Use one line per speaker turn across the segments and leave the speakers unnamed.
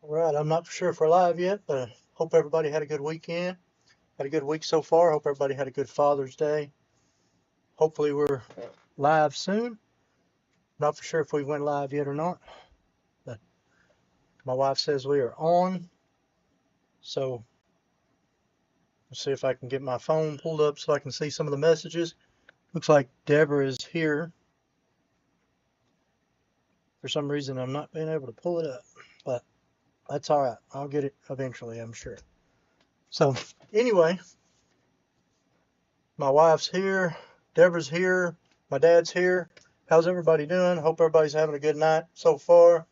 All right, I'm not sure if we're live yet, but I hope everybody had a good weekend. Had a good week so far. Hope everybody had a good Father's Day. Hopefully we're live soon. Not for sure if we went live yet or not, but my wife says we are on. So let's see if I can get my phone pulled up so I can see some of the messages. Looks like Deborah is here. For some reason, I'm not being able to pull it up, but that's all right. I'll get it eventually, I'm sure. So anyway, my wife's here, Deborah's here, my dad's here. How's everybody doing? Hope everybody's having a good night so far.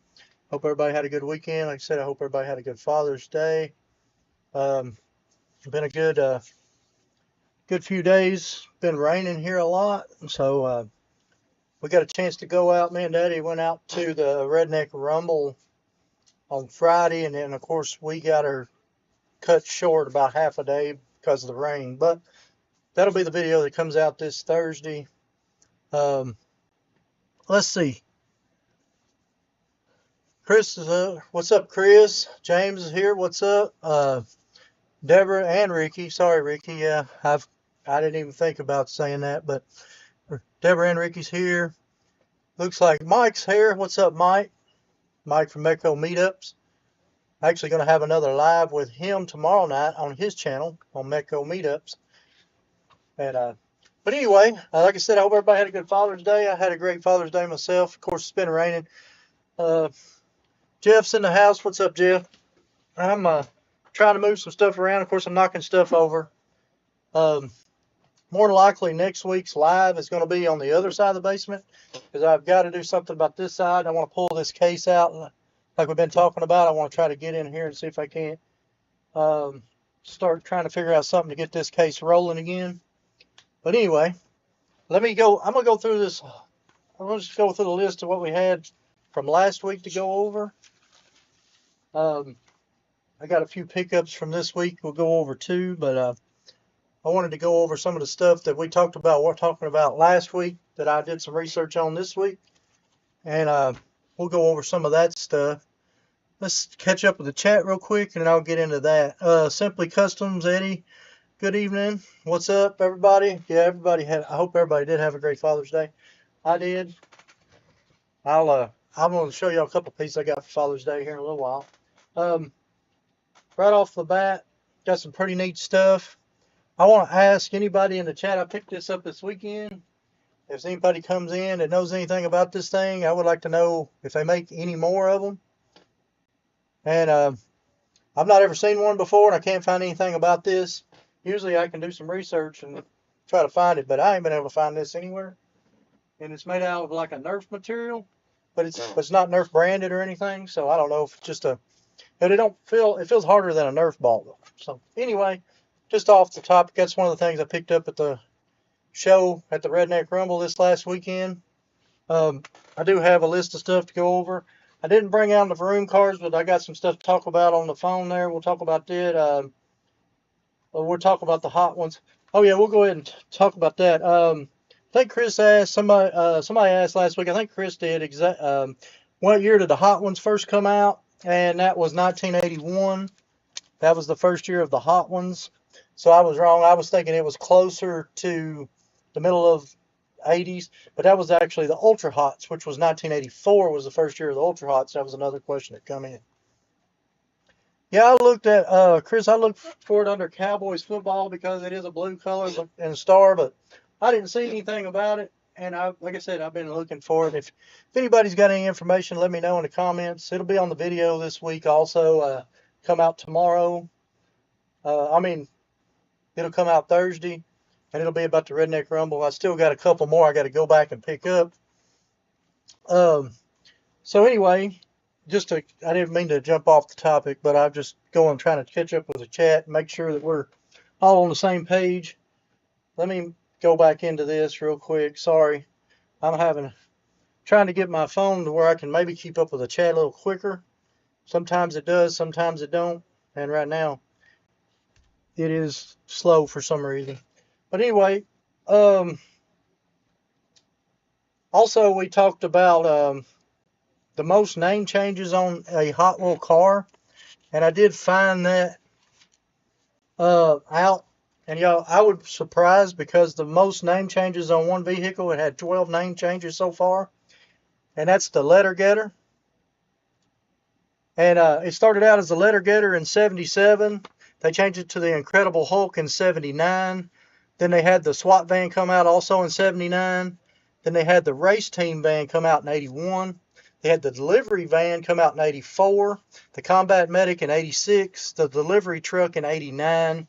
Hope everybody had a good weekend. Like I said, I hope everybody had a good Father's Day. It's been a good few days. Been raining here a lot, so we got a chance to go out. Me and Daddy went out to the Redneck Rumble on Friday, and then of course we got her cut short about half a day because of the rain. But that'll be the video that comes out this Thursday. Let's see. Chris is what's up, Chris? James is here. What's up? Deborah and Ricky. Sorry, Ricky. Yeah, I didn't even think about saying that, but Deborah and Ricky's here. Looks like Mike's here. What's up, Mike? Mike from Meco Meetups. Actually going to have another live with him tomorrow night on his channel on Meco Meetups. And but anyway, like I said, I hope everybody had a good Father's Day. I had a great Father's Day myself. Of course, it's been raining. Jeff's in the house. What's up, Jeff? I'm trying to move some stuff around. Of course, I'm knocking stuff over. More than likely, next week's live is going to be on the other side of the basement because I've got to do something about this side. I want to pull this case out like we've been talking about. I want to try to get in here and see if I can't start trying to figure out something to get this case rolling again. But anyway, let me go. I'm going to go through this. I'm going to just go through the list of what we had from last week to go over. I got a few pickups from this week we'll go over too, but I wanted to go over some of the stuff that we talked about. We're talking about last week that I did some research on this week, and we'll go over some of that stuff. Let's catch up with the chat real quick, and then I'll get into that. Simply Customs, Eddie. Good evening. What's up, everybody? Yeah, everybody had. I hope everybody did have a great Father's Day. I did. I'm going to show you a couple pieces I got for Father's Day here in a little while. Right off the bat, got some pretty neat stuff. I want to ask anybody in the chat. I picked this up this weekend. If anybody comes in that knows anything about this thing, I would like to know if they make any more of them. And I've not ever seen one before, and I can't find anything about this. Usually I can do some research and try to find it, but I ain't been able to find this anywhere. And it's made out of like a Nerf material, but it's not Nerf branded or anything, so I don't know if it's just a. But it feels harder than a Nerf ball though. So anyway, just off the top, that's one of the things I picked up at the show at the Redneck Rumble this last weekend. I do have a list of stuff to go over. I didn't bring out the Vroom cards, but I got some stuff to talk about on the phone there. We'll talk about that. We'll talk about the hot ones. Oh yeah, we'll go ahead and talk about that. I think Chris asked somebody asked last week. I think Chris did. What year did the hot ones first come out? And that was 1981. That was the first year of the hot ones. So I was wrong. I was thinking it was closer to the middle of 80s, but that was actually the Ultra Hots, which was 1984 was the first year of the Ultra Hots. That was another question that come in. Yeah, I looked at Chris. I looked for it under Cowboys football because it is a blue color and a star, but I didn't see anything about it. And like I said, I've been looking for it. If anybody's got any information, let me know in the comments. It'll be on the video this week also. Come out tomorrow. It'll come out Thursday, and it'll be about the Redneck Rumble. I still got a couple more I got to go back and pick up. So anyway, I didn't mean to jump off the topic, but I'm just going trying to catch up with the chat and make sure that we're all on the same page. Let me go back into this real quick. Sorry, I'm trying to get my phone to where I can maybe keep up with the chat a little quicker. Sometimes it does, sometimes it don't, and right now it is slow for some reason. But anyway, also we talked about the most name changes on a Hot Wheel car. and I did find that out. And y'all, I was surprised because the most name changes on one vehicle, it had 12 name changes so far, and that's the Letter Getter. And it started out as the Letter Getter in 77. They changed it to the Incredible Hulk in 79. Then they had the SWAT van come out also in 79. Then they had the Race Team van come out in 81. They had the Delivery van come out in 84. The Combat Medic in 86. The Delivery Truck in 89.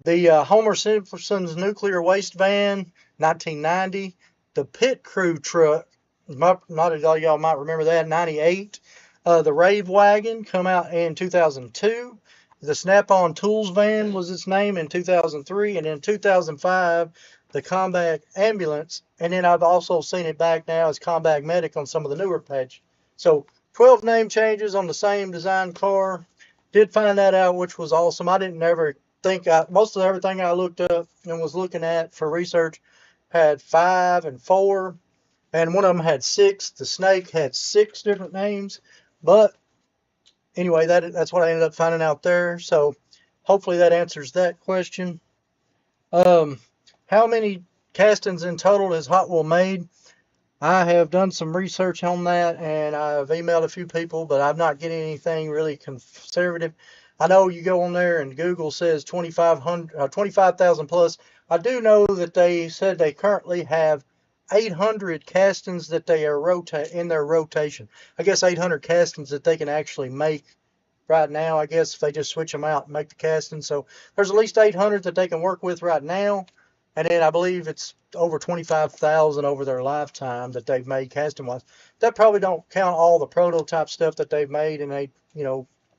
The Homer Simpson's Nuclear Waste Van, 1990. The Pit Crew Truck, not all y'all might remember that, 98. The Rave Wagon come out in 2002. The Snap-on Tools Van was its name in 2003. And in 2005, the Combat Ambulance. And then I've also seen it back now as Combat Medic on some of the newer pages. So 12 name changes on the same design car. Did find that out, which was awesome. I didn't ever think, most of everything I looked up and was looking at for research had 5 and 4. And one of them had 6. The Snake had 6 different names. But anyway, that's what I ended up finding out there. So hopefully that answers that question. How many castings in total has Hot Wheel made? I have done some research on that, and I've emailed a few people, but I'm not getting anything really conservative. I know you go on there and Google says 25,000 plus. I do know that they said they currently have 800 castings that they are in their rotation. I guess 800 castings that they can actually make right now. I guess if they just switch them out and make the castings. So there's at least 800 that they can work with right now. And then I believe it's over 25,000 over their lifetime that they've made casting wise. That probably don't count all the prototype stuff that they've made and they,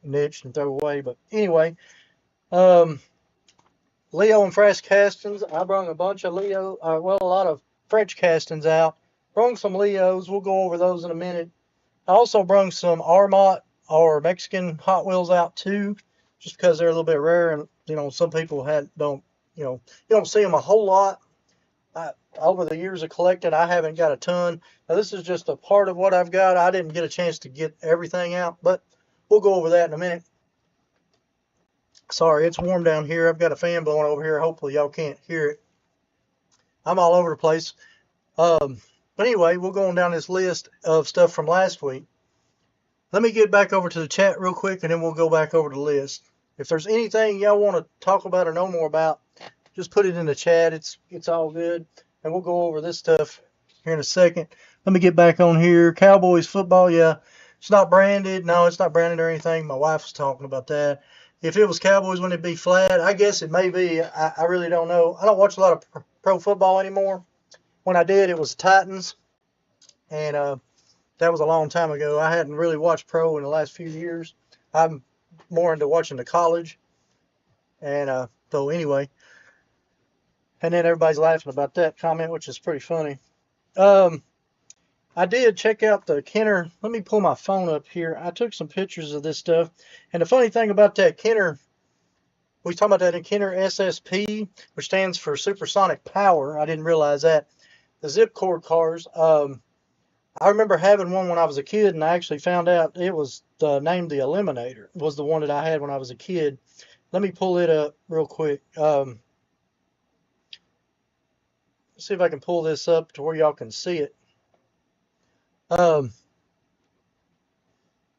niched and throw away. But anyway, Leo and Fresh castings. I brought a bunch of Leo, a lot of French castings out. Brung some Leos. We'll go over those in a minute. I also brung some Armot or Mexican Hot Wheels out too, just because they're a little bit rare and some people don't you don't see them a whole lot. Over the years of collecting, I haven't got a ton. Now this is just a part of what I've got. I didn't get a chance to get everything out, but we'll go over that in a minute. Sorry, it's warm down here. I've got a fan blowing over here. Hopefully y'all can't hear it. I'm all over the place. But anyway, we'll go on down this list of stuff from last week. Let me get back over to the chat real quick, and then we'll go back over to the list. If there's anything y'all want to talk about or know more about, just put it in the chat. It's all good. And we'll go over this stuff here in a second. Let me get back on here. Cowboys football, yeah. It's not branded. No, it's not branded or anything. My wife was talking about that. If it was Cowboys, wouldn't it be flat? I guess it may be. I really don't know. I don't watch a lot of pro football anymore. When I did, it was the Titans. And that was a long time ago. I hadn't really watched pro in the last few years. I'm more into watching the college. And so anyway. And then everybody's laughing about that comment, which is pretty funny. I did check out the Kenner. Let me pull my phone up here. I took some pictures of this stuff. And the funny thing about that Kenner, we was talking about that in Kenner SSP, which stands for Supersonic Power. I didn't realize that. The zip cord cars. I remember having one when I was a kid, and I actually found out it was named the Eliminator. It was the one that I had when I was a kid. Let me pull it up real quick. See if I can pull this up to where y'all can see it.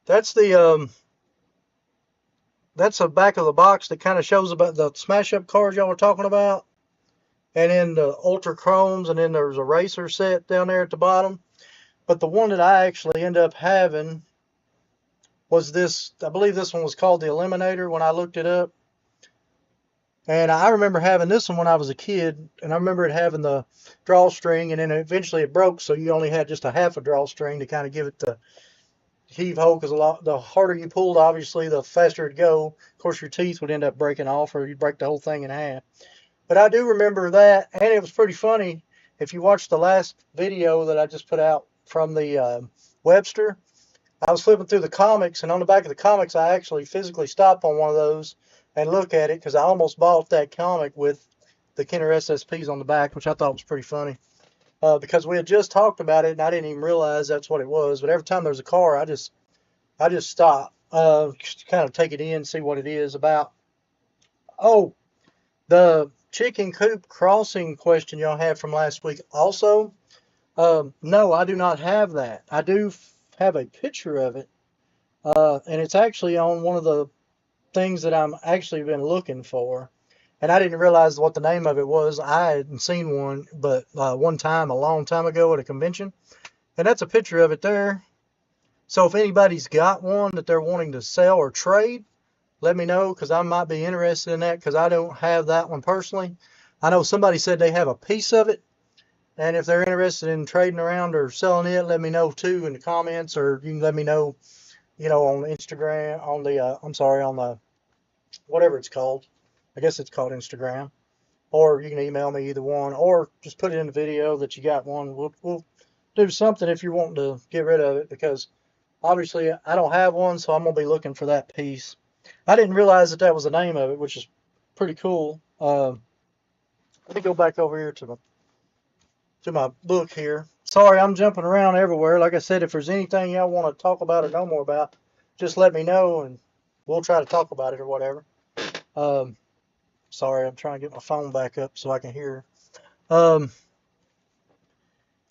That's the back of the box that kind of shows about the smash up cars y'all were talking about, and then the ultra chromes, and then there's a racer set down there at the bottom. But the one that I actually ended up having was this. I believe this one was called the Eliminator when I looked it up. And I remember having this one when I was a kid, and I remember it having the drawstring, and then eventually it broke, so you only had just a half a drawstring to kind of give it the heave-ho, because the harder you pulled, obviously, the faster it'd go. Of course, your teeth would end up breaking off, or you'd break the whole thing in half. But I do remember that, and it was pretty funny. If you watched the last video that I just put out from the Webster, I was flipping through the comics, and on the back of the comics, I actually physically stopped on one of those and look at it, because I almost bought that comic with the Kenner SSPs on the back, which I thought was pretty funny. Because we had just talked about it, and I didn't even realize that's what it was. But every time there's a car, I just stop. just kind of take it in, see what it is about. Oh, the chicken coop crossing question y'all had from last week. Also, no, I do not have that. I do have a picture of it, and it's actually on one of the things that I'm actually been looking for. And I didn't realize what the name of it was. I hadn't seen one, but one time, a long time ago at a convention. And that's a picture of it there. So if anybody's got one that they're wanting to sell or trade, let me know, because I might be interested in that, because I don't have that one personally. I know somebody said they have a piece of it, and if they're interested in trading around or selling it, let me know too in the comments, or you can let me know, on Instagram, on the, I'm sorry, on the, whatever it's called. I guess it's called Instagram. Or you can email me, either one, or just put it in the video that you got one. We'll do something if you're wanting to get rid of it, because obviously I don't have one, so I'm going to be looking for that piece. I didn't realize that that was the name of it, which is pretty cool. Let me go back over here to my book here. Sorry, I'm jumping around everywhere. Like I said, if there's anything y'all want to talk about or know more about, just let me know, and we'll try to talk about it or whatever. Sorry, I'm trying to get my phone back up so I can hear.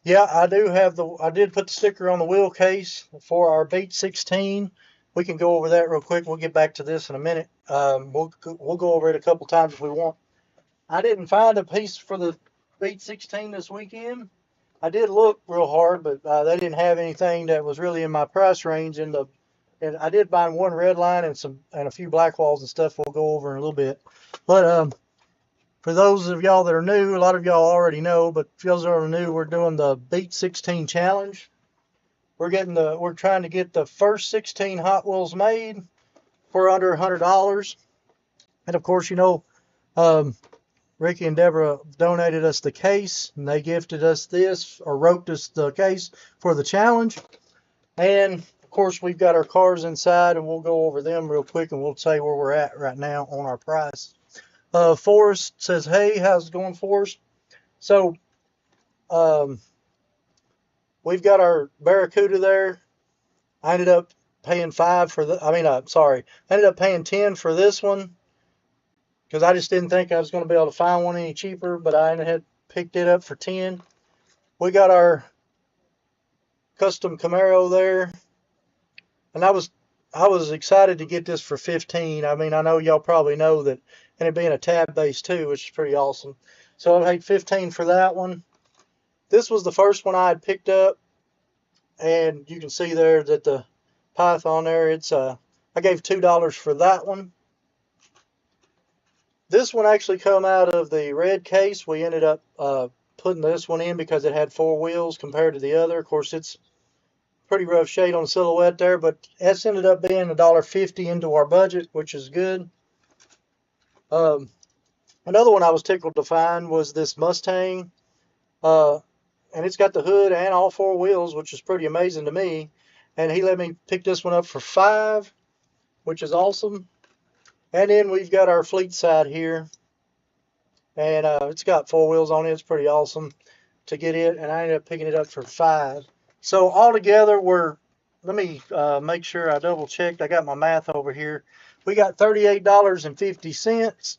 Yeah, I did put the sticker on the wheel case for our Beat 16. We can go over that real quick. We'll get back to this in a minute. We'll go over it a couple times if we want. I didn't find a piece for the Beat 16 this weekend. I did look real hard, but they didn't have anything that was really in my price range. And I did find one red line and a few black walls and stuff. We'll go over in a little bit. But for those of y'all that are new, a lot of y'all already know, but for those that are new, we're doing the Beat 16 challenge. We're trying to get the first 16 Hot Wheels made for under $100. And of course, Ricky and Deborah donated us the case, and they gifted us this, or wrote us the case for the challenge. And of course, we've got our cars inside, and we'll go over them real quick, and we'll tell you where we're at right now on our price. Forrest says, hey, how's it going, Forrest? So, we've got our Barracuda there. I ended up paying I ended up paying 10 for this one, because I just didn't think I was going to be able to find one any cheaper, but I had picked it up for 10. We got our custom Camaro there, and I was excited to get this for 15. I mean, I know y'all probably know that, and it being a tab base too, which is pretty awesome. So I paid 15 for that one. This was the first one I had picked up, and you can see there that the Python there, I gave $2 for that one. This one actually come out of the red case. We ended up putting this one in because it had 4 wheels compared to the other. Of course, it's pretty rough shade on the silhouette there, but it's ended up being $1.50 into our budget, which is good. Another one I was tickled to find was this Mustang, and it's got the hood and all 4 wheels, which is pretty amazing to me. And he let me pick this one up for $5, which is awesome. And then we've got our fleet side here, and it's got 4 wheels on it. It's pretty awesome to get it, and I ended up picking it up for $5. So altogether, let me make sure I double checked. I got my math over here. We got $38.50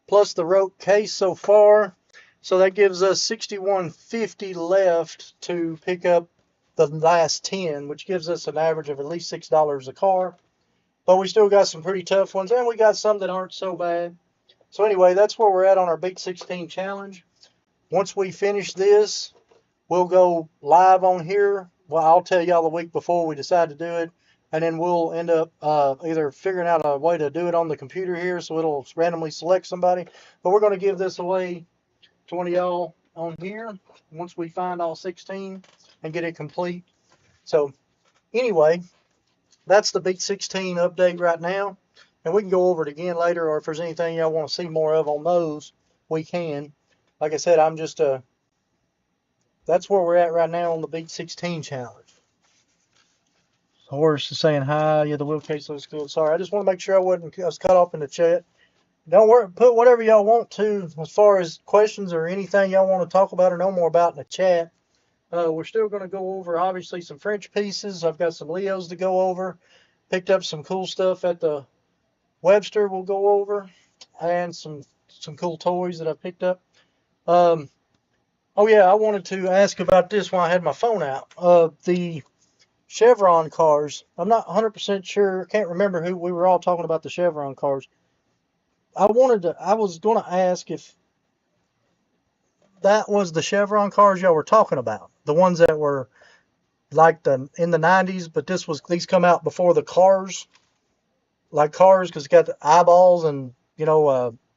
plus the rope case so far. So that gives us $61.50 left to pick up the last 10, which gives us an average of at least $6 a car. But we still got some pretty tough ones, and we got some that aren't so bad. So anyway, that's where we're at on our Beat 16 challenge. Once we finish this, we'll go live on here. Well, I'll tell y'all the week before we decide to do it, and then we'll end up either figuring out a way to do it on the computer here, so it'll randomly select somebody. But we're going to give this away to one of y'all on here once we find all 16 and get it complete. So anyway, that's the Beat 16 update right now, and we can go over it again later, or if there's anything y'all want to see more of on those, we can. Like I said, that's where we're at right now on the Beat 16 challenge. Horace is saying hi. Yeah, the wheel case looks good. Sorry, I just want to make sure I was cut off in the chat. Don't worry, put whatever y'all want to as far as questions or anything y'all want to talk about or know more about in the chat. We're still going to go over, obviously, some French pieces. I've got some Leos to go over. Picked up some cool stuff at the Webster we'll go over, and some cool toys that I picked up. Um, oh yeah, I wanted to ask about this while I had my phone out. The Chevron cars. I'm not 100% sure. Can't remember who we were all talking about the Chevron cars. I was going to ask if that was the Chevron cars y'all were talking about, the ones that were like in the 90s, but these come out before the cars, like cars, because it's got the eyeballs and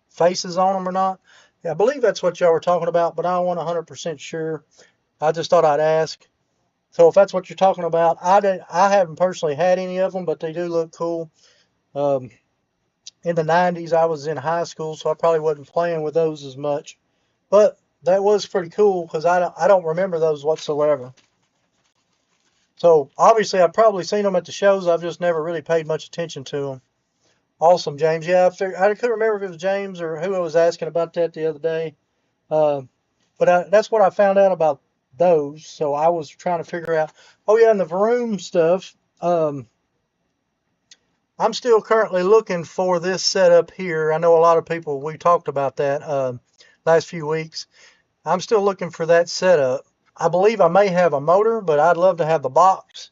faces on them or not. Yeah, I believe that's what y'all were talking about, but I wasn't 100% sure. I just thought I'd ask. So if that's what you're talking about, I haven't personally had any of them, but they do look cool. Um, in the 90s, I was in high school, so I probably wasn't playing with those as much. But that was pretty cool because I don't remember those whatsoever. So obviously I've probably seen them at the shows. I've just never really paid much attention to them. Awesome, James. Yeah, I couldn't remember if it was James or who I was asking about that the other day. Uh, but that's what I found out about those. So I was trying to figure out. Oh yeah, and the Vroom stuff. I'm still currently looking for this setup here. I know a lot of people, we talked about that last few weeks. I'm still looking for that setup. I believe I may have a motor, but I'd love to have the box.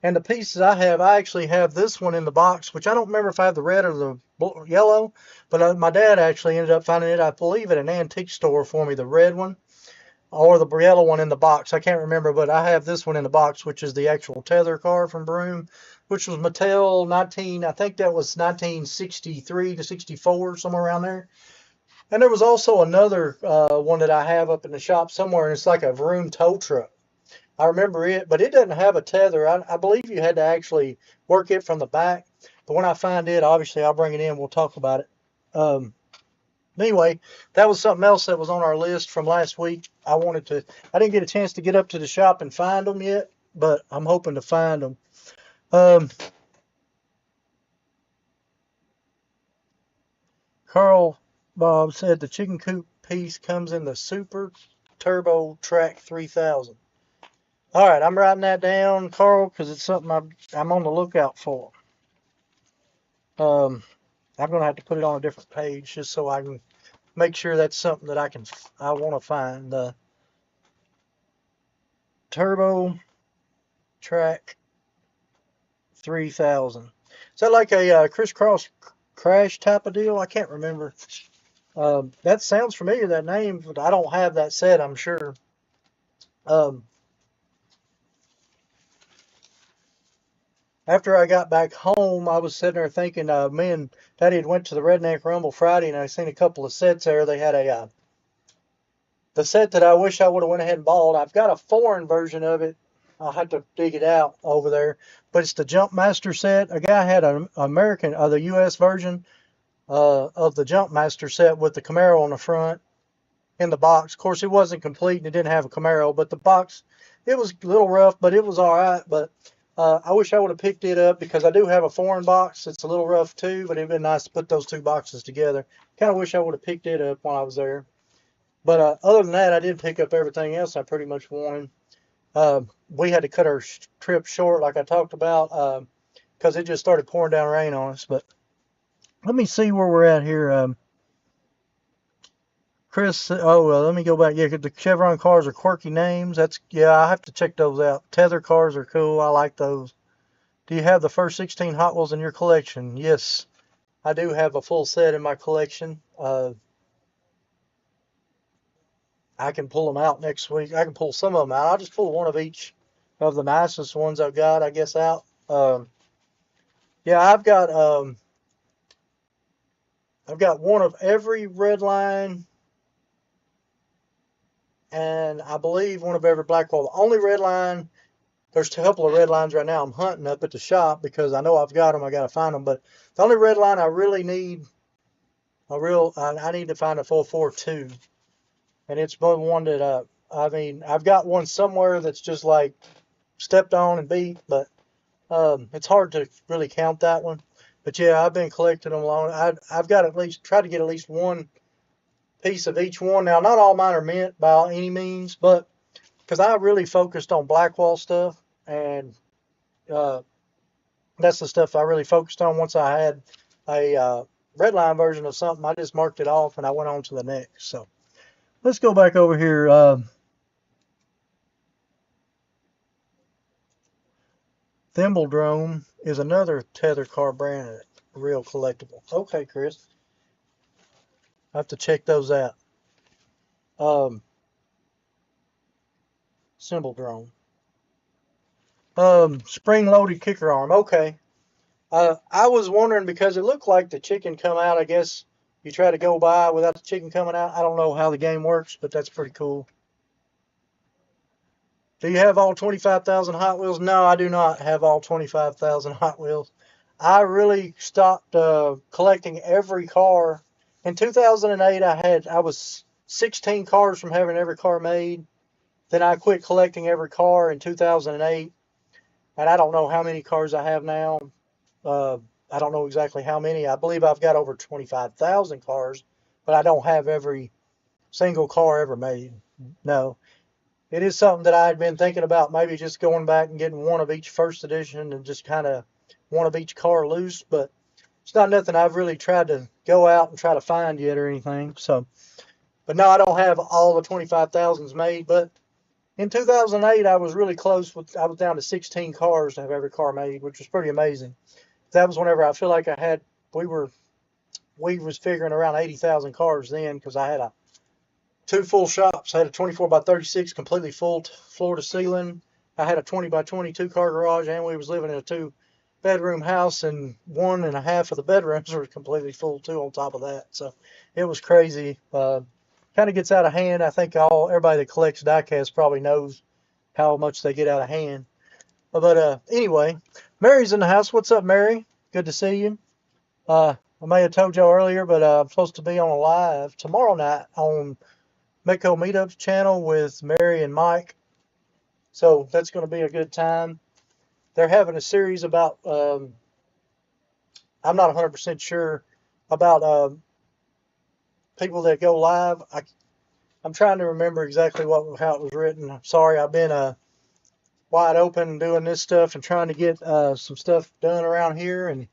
And the pieces I actually have this one in the box, which I don't remember if I have the red or the yellow, but my dad actually ended up finding it, I believe, at an antique store for me, the red one or the yellow one in the box. I can't remember, but I have this one in the box, which is the actual tether car from Broom, which was Mattel I think that was 1963 to 64, somewhere around there. And there was also another one that I have up in the shop somewhere, and it's like a Vroom tow truck. I remember it, but it doesn't have a tether. I believe you had to actually work it from the back. But when I find it, obviously I'll bring it in. We'll talk about it. Anyway, that was something else that was on our list from last week. I didn't get a chance to get up to the shop and find them yet, but I'm hoping to find them. Carl Bob said the chicken coop piece comes in the Super Turbo Track 3000. All right, I'm writing that down, Carl, because it's something I'm on the lookout for. I'm going to have to put it on a different page just so I can make sure that's something that I want to find. The Turbo Track 3000. Is that like a crisscross crash type of deal? I can't remember. That sounds familiar, that name, but I don't have that set, I'm sure. After I got back home, I was sitting there thinking, me and Daddy had went to the Redneck Rumble Friday, and I seen a couple of sets there. They had the set that I wish I would have went ahead and bought. I've got a foreign version of it. I'll have to dig it out over there. But it's the Jumpmaster set. A guy had an American, the U.S. version of the Jumpmaster set with the Camaro on the front in the box. Of course, it wasn't complete and it didn't have a Camaro, but the box, it was a little rough, but it was all right. But I wish I would have picked it up because I do have a foreign box. It's a little rough too, but it'd been nice to put those two boxes together. Kind of wish I would have picked it up while I was there. But other than that, I did pick up everything else I pretty much wanted. We had to cut our trip short, like I talked about, because it just started pouring down rain on us. But let me see where we're at here. Chris, let me go back. Yeah, the Chevron cars are quirky names. I have to check those out. Tether cars are cool. I like those. Do you have the first 16 Hot Wheels in your collection? Yes, I do have a full set in my collection. I can pull them out next week. I can pull some of them out. I'll just pull one of each of the nicest ones I've got, I guess, out. Yeah, I've got one of every red line, and I believe one of every black wall. The only red line, there's a couple of red lines right now I'm hunting up at the shop because I know I've got them. I got to find them. But the only red line I really need, I need to find a 442. And it's one that, I've got one somewhere that's just like stepped on and beat, but it's hard to really count that one. But yeah, I've been collecting them long. I've got tried to get at least one piece of each one. Now, not all mine are mint by any means, but because I really focused on Blackwall stuff, and That's the stuff I really focused on. Once I had a redline version of something, I just marked it off and I went on to the next. So let's go back over here. Thimble Drone is another tether car brand, real collectible. Okay, Chris, I have to check those out. Cymbal Drone. Spring-loaded kicker arm. Okay. I was wondering because it looked like the chicken come out. I guess you try to go by without the chicken coming out. I don't know how the game works, but that's pretty cool. Do you have all 25,000 Hot Wheels? No, I do not have all 25,000 Hot Wheels. I really stopped collecting every car. In 2008, I was 16 cars from having every car made. Then I quit collecting every car in 2008, and I don't know how many cars I have now. Uh, I don't know exactly how many. I believe I've got over 25,000 cars, but I don't have every single car ever made. No. It is something that I had been thinking about, maybe just going back and getting one of each first edition and just kind of one of each car loose, but it's not nothing I've really tried to go out and try to find yet or anything. So, but no, I don't have all the 25,000s made, but in 2008, I was really close I was down to 16 cars to have every car made, which was pretty amazing. That was whenever I feel like we was figuring around 80,000 cars then, because I had two full shops. I had a 24 by 36 completely full floor to ceiling. I had a 20 by 22 car garage, and we was living in a 2-bedroom house, and 1.5 of the bedrooms were completely full too on top of that. So it was crazy. Kind of gets out of hand. I think everybody that collects diecast probably knows how much they get out of hand. But anyway, Mary's in the house. What's up, Mary? Good to see you. I may have told y'all earlier, but I'm supposed to be on a live tomorrow night on Meko Meetups channel with Mary and Mike. So that's going to be a good time. They're having a series about, I'm not 100% sure about people that go live. I'm trying to remember exactly how it was written. I'm sorry, I've been wide open doing this stuff and trying to get some stuff done around here. And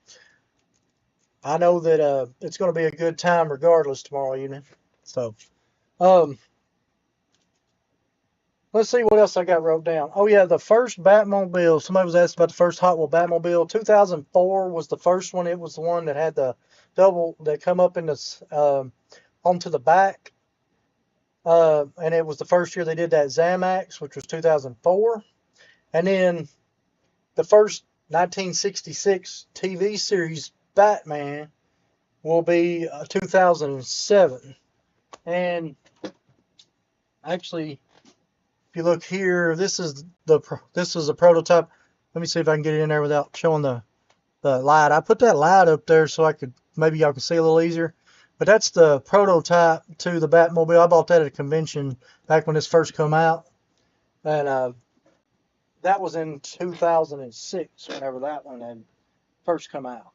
I know that it's going to be a good time regardless tomorrow evening. So, let's see what else I got wrote down. Oh, yeah, the first Batmobile. Somebody was asking about the first Hot Wheel Batmobile. 2004 was the first one. It was the one that had the double that come up in the onto the back. And it was the first year they did that Zamax, which was 2004. And then the first 1966 TV series Batman will be 2007. And actually, if you look here, this is a prototype. Let me see if I can get it in there without showing the light. I put that light up there so maybe y'all can see a little easier. But that's the prototype to the Batmobile. I bought that at a convention back when this first come out. And that was in 2006, whenever that one had first come out.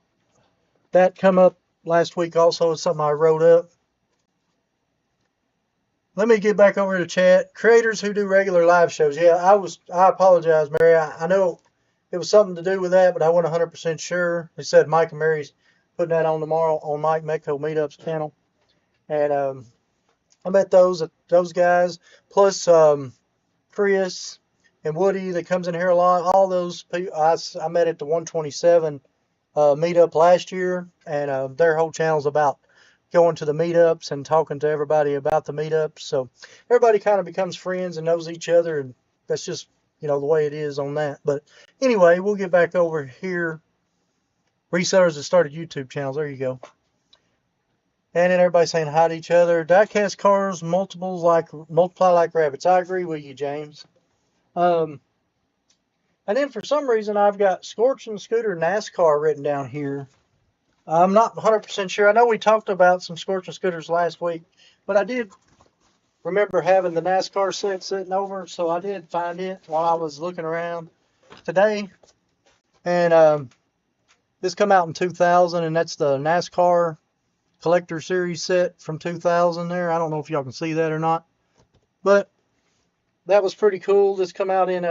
That come up last week also. It's something I wrote up. Let me get back over to chat. Creators who do regular live shows. Yeah, I apologize, Mary. I know it was something to do with that, but I wasn't 100% sure. They said Mike and Mary's putting that on tomorrow on Mike Meko Meetups channel. And I met those guys, plus Chris and Woody that comes in here a lot. All those people I met at the 127 meetup last year, and their whole channel's about going to the meetups and talking to everybody about the meetups. So everybody kind of becomes friends and knows each other, and that's just, the way it is on that. But anyway, we'll get back over here. Resellers that started YouTube channels. There you go. And then everybody saying hi to each other. Diecast cars multiply like rabbits. I agree with you, James. And then for some reason I've got Scorching Scooter NASCAR written down here. I'm not 100% sure. I know we talked about some Scorching Scooters last week, but I did remember having the NASCAR set sitting over, so I did find it while I was looking around today. And this come out in 2000, and that's the NASCAR Collector Series set from 2000 there. I don't know if y'all can see that or not, but that was pretty cool. This come out in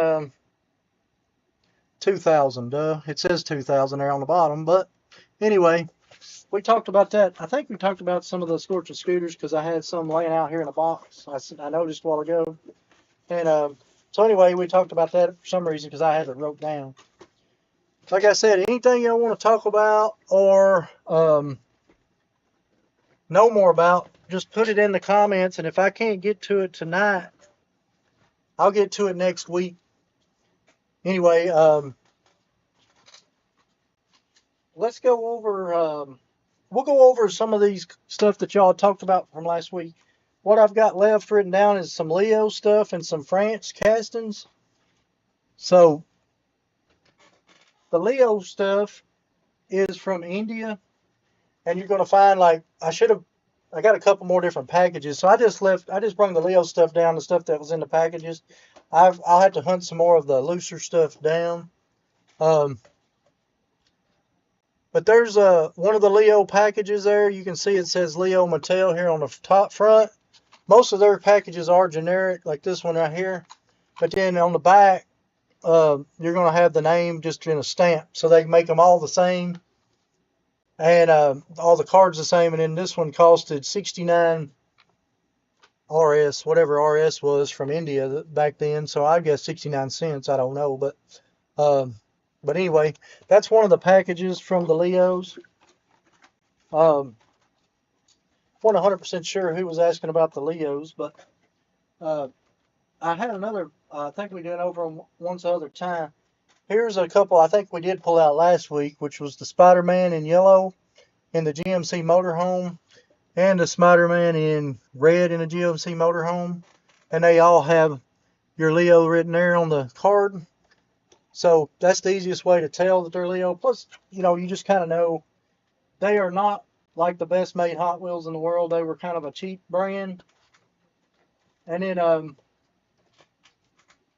2,000. It says 2,000 there on the bottom. But anyway, we talked about that. I think we talked about some of the Scorcher scooters because I had some laying out here in a box. I noticed a while ago. And so anyway, we talked about that for some reason because I had it wrote down. Like I said, anything y'all want to talk about or know more about, just put it in the comments. And if I can't get to it tonight, I'll get to it next week. Anyway, let's go over, we'll go over some of these stuff that y'all talked about from last week. What I've got left written down is some Leo stuff and some France castings. So the Leo stuff is from India, and you're going to find, like, I got a couple more different packages. So I just brought the Leo stuff down, the stuff that was in the packages. I'll have to hunt some more of the looser stuff down. But there's one of the Leo packages there. You can see it says Leo Mattel here on the top front. Most of their packages are generic, like this one right here. But then on the back, you're going to have the name just in a stamp. So they make them all the same. And all the cards the same. And then this one costed 69 RS, whatever RS was from India back then. So I guess 69 cents. I don't know. But anyway, that's one of the packages from the Leos. Wasn't 100% sure who was asking about the Leos, but I had another, I think we did over them once other time. Here's a couple I think we did pull out last week, which was the Spider-Man in yellow in the GMC motorhome and the Spider-Man in red in the GMC motorhome. And they all have your Leo written there on the card. So that's the easiest way to tell that they're Leo. Plus, you know, you just kind of know they are not like the best made Hot Wheels in the world. They were kind of a cheap brand. And then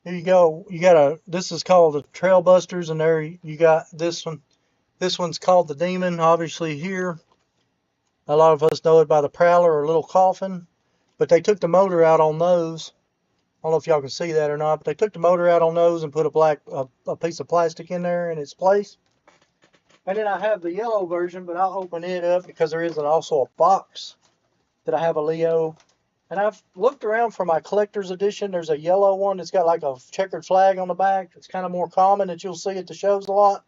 here you go. You got this is called the Trail Busters, and there you got this one. This one's called the Demon, obviously here. A lot of us know it by the Prowler or Little Coffin. But they took the motor out on those. I don't know if y'all can see that or not, but they took the motor out on those and put a piece of plastic in there in its place. And then I have the yellow version, but I'll open it up because there is also a box that I have a Leo. And I've looked around for my collector's edition. There's a yellow one that's got like a checkered flag on the back. It's kind of more common that you'll see at the shows a lot.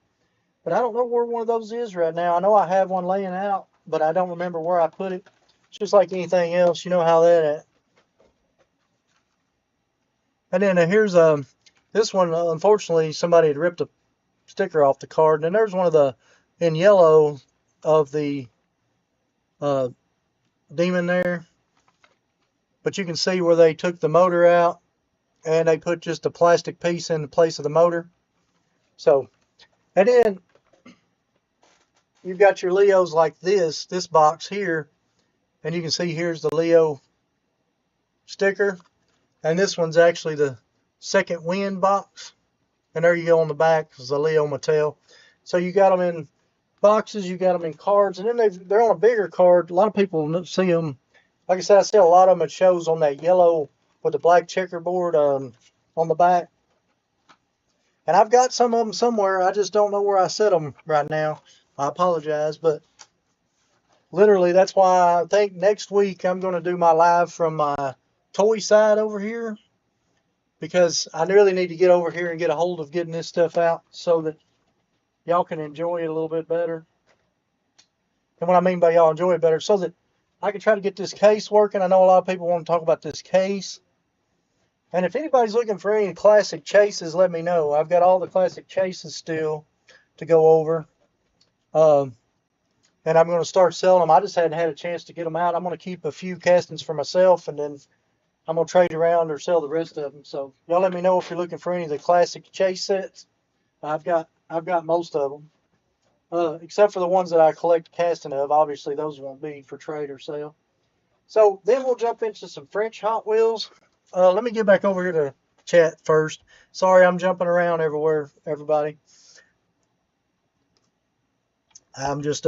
But I don't know where one of those is right now. I know I have one laying out, but I don't remember where I put it. It's just like anything else. You know how that is. And then here's this one. Unfortunately, somebody had ripped a sticker off the card. And there's one of the in yellow of the Demon there. But you can see where they took the motor out and they put just a plastic piece in the place of the motor. So, and then you've got your Leos like this box here. And you can see here's the Leo sticker. And this one's actually the second wind box. And there you go on the back is the Leo Mattel. So you got them in boxes, you got them in cards, and then they're on a bigger card. A lot of people see them. Like I said, I see a lot of them at shows on that yellow with the black checkerboard on the back. And I've got some of them somewhere. I just don't know where I set them right now. I apologize, but literally that's why I think next week I'm going to do my live from my toy side over here. Because I really need to get over here and get a hold of getting this stuff out so that y'all can enjoy it a little bit better. And what I mean by y'all enjoy it better, so that I can try to get this case working. I know a lot of people want to talk about this case. And if anybody's looking for any classic chases, let me know. I've got all the classic chases still to go over. And I'm going to start selling them. I just hadn't had a chance to get them out. I'm going to keep a few castings for myself, and then I'm going to trade around or sell the rest of them. So y'all let me know if you're looking for any of the classic chase sets. I've got most of them. Except for the ones that I collect casting of. Obviously, those won't be for trade or sale. So then we'll jump into some French Hot Wheels. Let me get back over here to chat first. Sorry, I'm jumping around everywhere, everybody. I'm just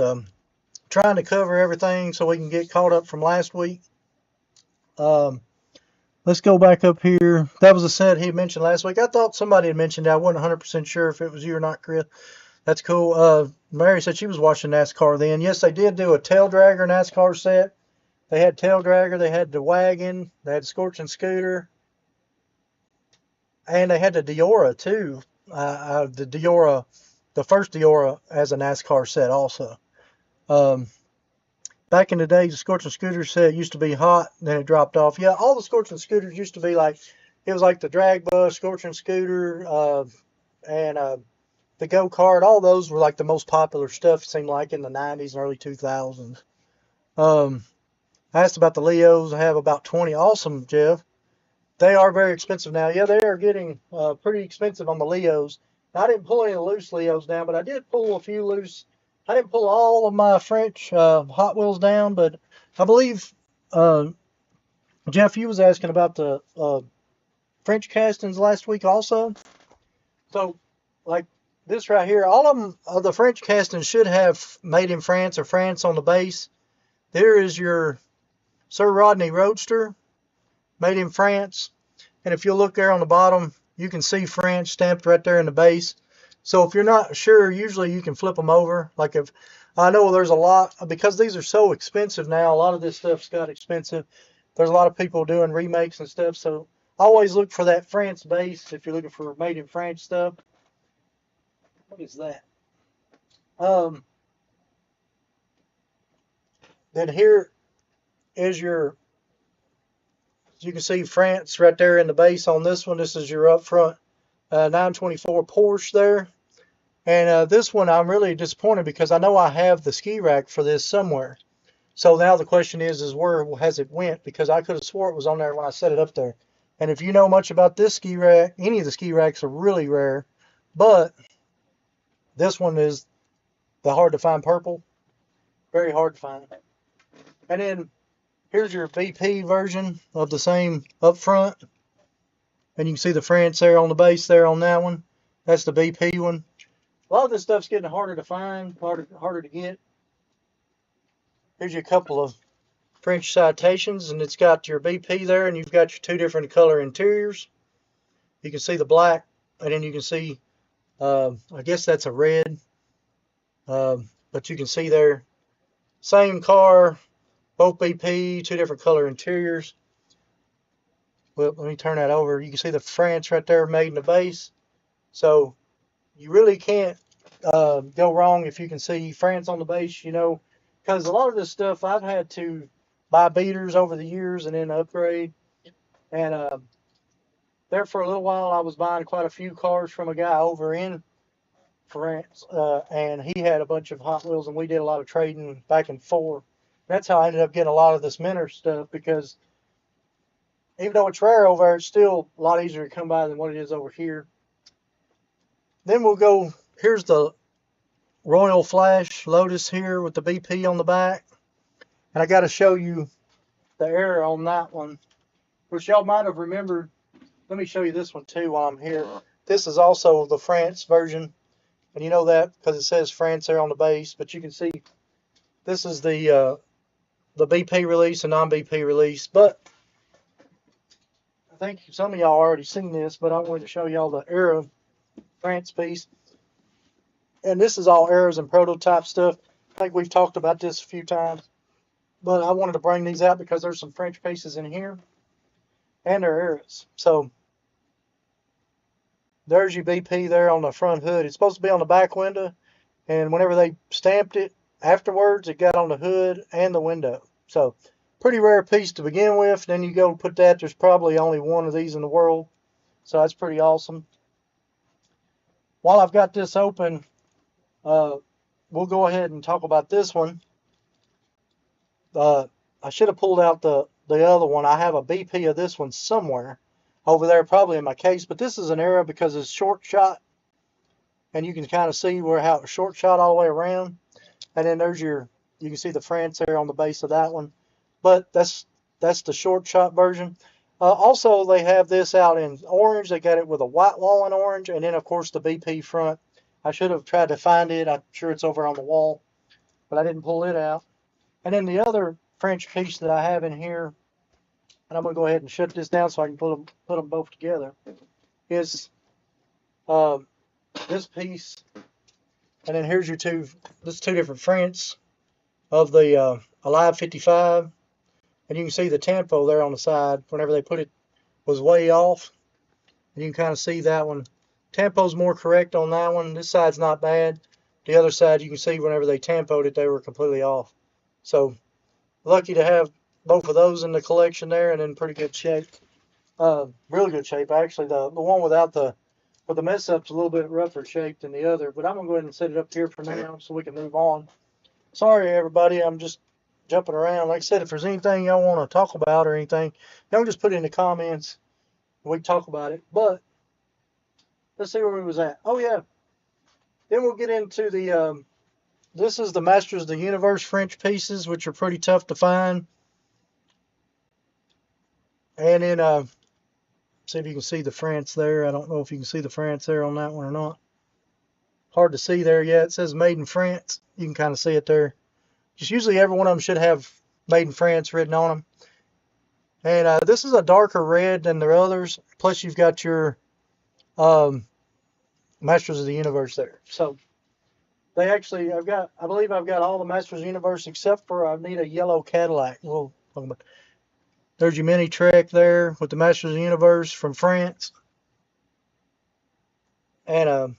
trying to cover everything so we can get caught up from last week. let's go back up here. That was a set he mentioned last week. I thought somebody had mentioned it. I wasn't 100% sure if it was you or not, Chris. That's cool. Mary said she was watching NASCAR then. Yes, they did do a tail dragger NASCAR set. They had tail dragger, they had the wagon, they had scorching scooter, and they had the Diora too. The Diora, the first Diora as a NASCAR set also. Um, Back in the day, the scorching scooter set used to be hot, then it dropped off. Yeah, all the scorching scooters used to be like, it was like the drag bus, scorching scooter, and the go-kart. All those were like the most popular stuff, it seemed like, in the 90s and early 2000s. Um, I asked about the Leos. I have about 20. Awesome, Jeff. They are very expensive now. Yeah, they are getting pretty expensive on the Leos. I didn't pull any loose Leos down, but I did pull a few loose. I didn't pull all of my French Hot Wheels down, but I believe, Jeff, you was asking about the French castings last week also. So, like this right here, all of them, the French castings should have made in France or France on the base. There is your Sir Rodney Roadster, made in France. And if you look there on the bottom, you can see French stamped right there in the base. So if you're not sure, usually you can flip them over. Like if I know there's a lot, because these are so expensive now, a lot of this stuff's got expensive. There's a lot of people doing remakes and stuff. So always look for that France base if you're looking for made in France stuff. What is that? Then here is your, you can see France right there in the base on this one. This is your up front 924 Porsche there. And this one I'm really disappointed because I know I have the ski rack for this somewhere. So now the question is where has it went? Because I could have swore it was on there when I set it up there. And if you know much about this ski rack, any of the ski racks are really rare. But this one is the hard to find purple. Very hard to find. And then here's your VP version of the same up front. And you can see the France there on the base there on that one. That's the BP one. A lot of this stuff's getting harder to find, harder to get. Here's your couple of French citations, and it's got your BP there, and you've got your two different color interiors. You can see the black, and then you can see, I guess that's a red, but you can see there, same car, both BP, two different color interiors. Well, let me turn that over. You can see the France right there made in the base. So you really can't go wrong if you can see France on the base, you know, because a lot of this stuff I've had to buy beaters over the years and then upgrade. And there for a little while I was buying quite a few cars from a guy over in France, and he had a bunch of Hot Wheels, and we did a lot of trading back and forth. That's how I ended up getting a lot of this Minter stuff, because even though it's rare over there, it's still a lot easier to come by than what it is over here. Then we'll go, here's the Royal Flash Lotus here with the BP on the back. And I got to show you the error on that one, which y'all might have remembered. Let me show you this one too while I'm here. This is also the France version. And you know that because it says France there on the base. But you can see this is the BP release and non-BP release. But I think some of y'all already seen this, but I wanted to show y'all the Era France piece. And this is all errors and prototype stuff. I think we've talked about this a few times. But I wanted to bring these out because there's some French pieces in here. And they're errors. So there's your BP there on the front hood. It's supposed to be on the back window. And whenever they stamped it afterwards, it got on the hood and the window. So pretty rare piece to begin with. Then you go put that. There's probably only one of these in the world. So that's pretty awesome. While I've got this open, we'll go ahead and talk about this one. I should have pulled out the other one. I have a BP of this one somewhere over there, probably in my case. But this is an error because it's short shot, and you can kind of see how it's short shot all the way around. And then there's you can see the France there on the base of that one. But that's the short shot version. Also, they have this out in orange. They got it with a white wall in orange, and then of course the BP front. I should have tried to find it. I'm sure it's over on the wall, but I didn't pull it out. And then the other French piece that I have in here and I'm going to go ahead and shut this down so I can put them both together, is this piece, and then here's your two different fronts of the Relive 55, and you can see the tempo there on the side. Whenever they put it was way off, and you can kind of see that one. Tempo's more correct on that one. This side's not bad. The other side, you can see whenever they tempoed it, they were completely off. So lucky to have both of those in the collection there, and in pretty good shape. Really good shape, actually. The one without the mess up's a little bit rougher shape than the other, but I'm gonna go ahead and set it up here for now so we can move on. Sorry everybody, I'm just jumping around. Like I said, if there's anything y'all want to talk about or anything, don't just put it in the comments. We can talk about it. But let's see where we was at. Oh yeah. Then we'll get into the this is the Masters of the Universe French pieces, which are pretty tough to find. And then see if you can see the France there. I don't know if you can see the France there on that one or not. Hard to see there yet. It says made in France. You can kind of see it there. Just usually every one of them should have made in France written on them. And this is a darker red than the others. Plus you've got your Masters of the Universe there. So they actually, I believe I've got all the Masters of the Universe except for I need a yellow Cadillac. We'll talk about. There's your mini Trek there with the Masters of the Universe from France. And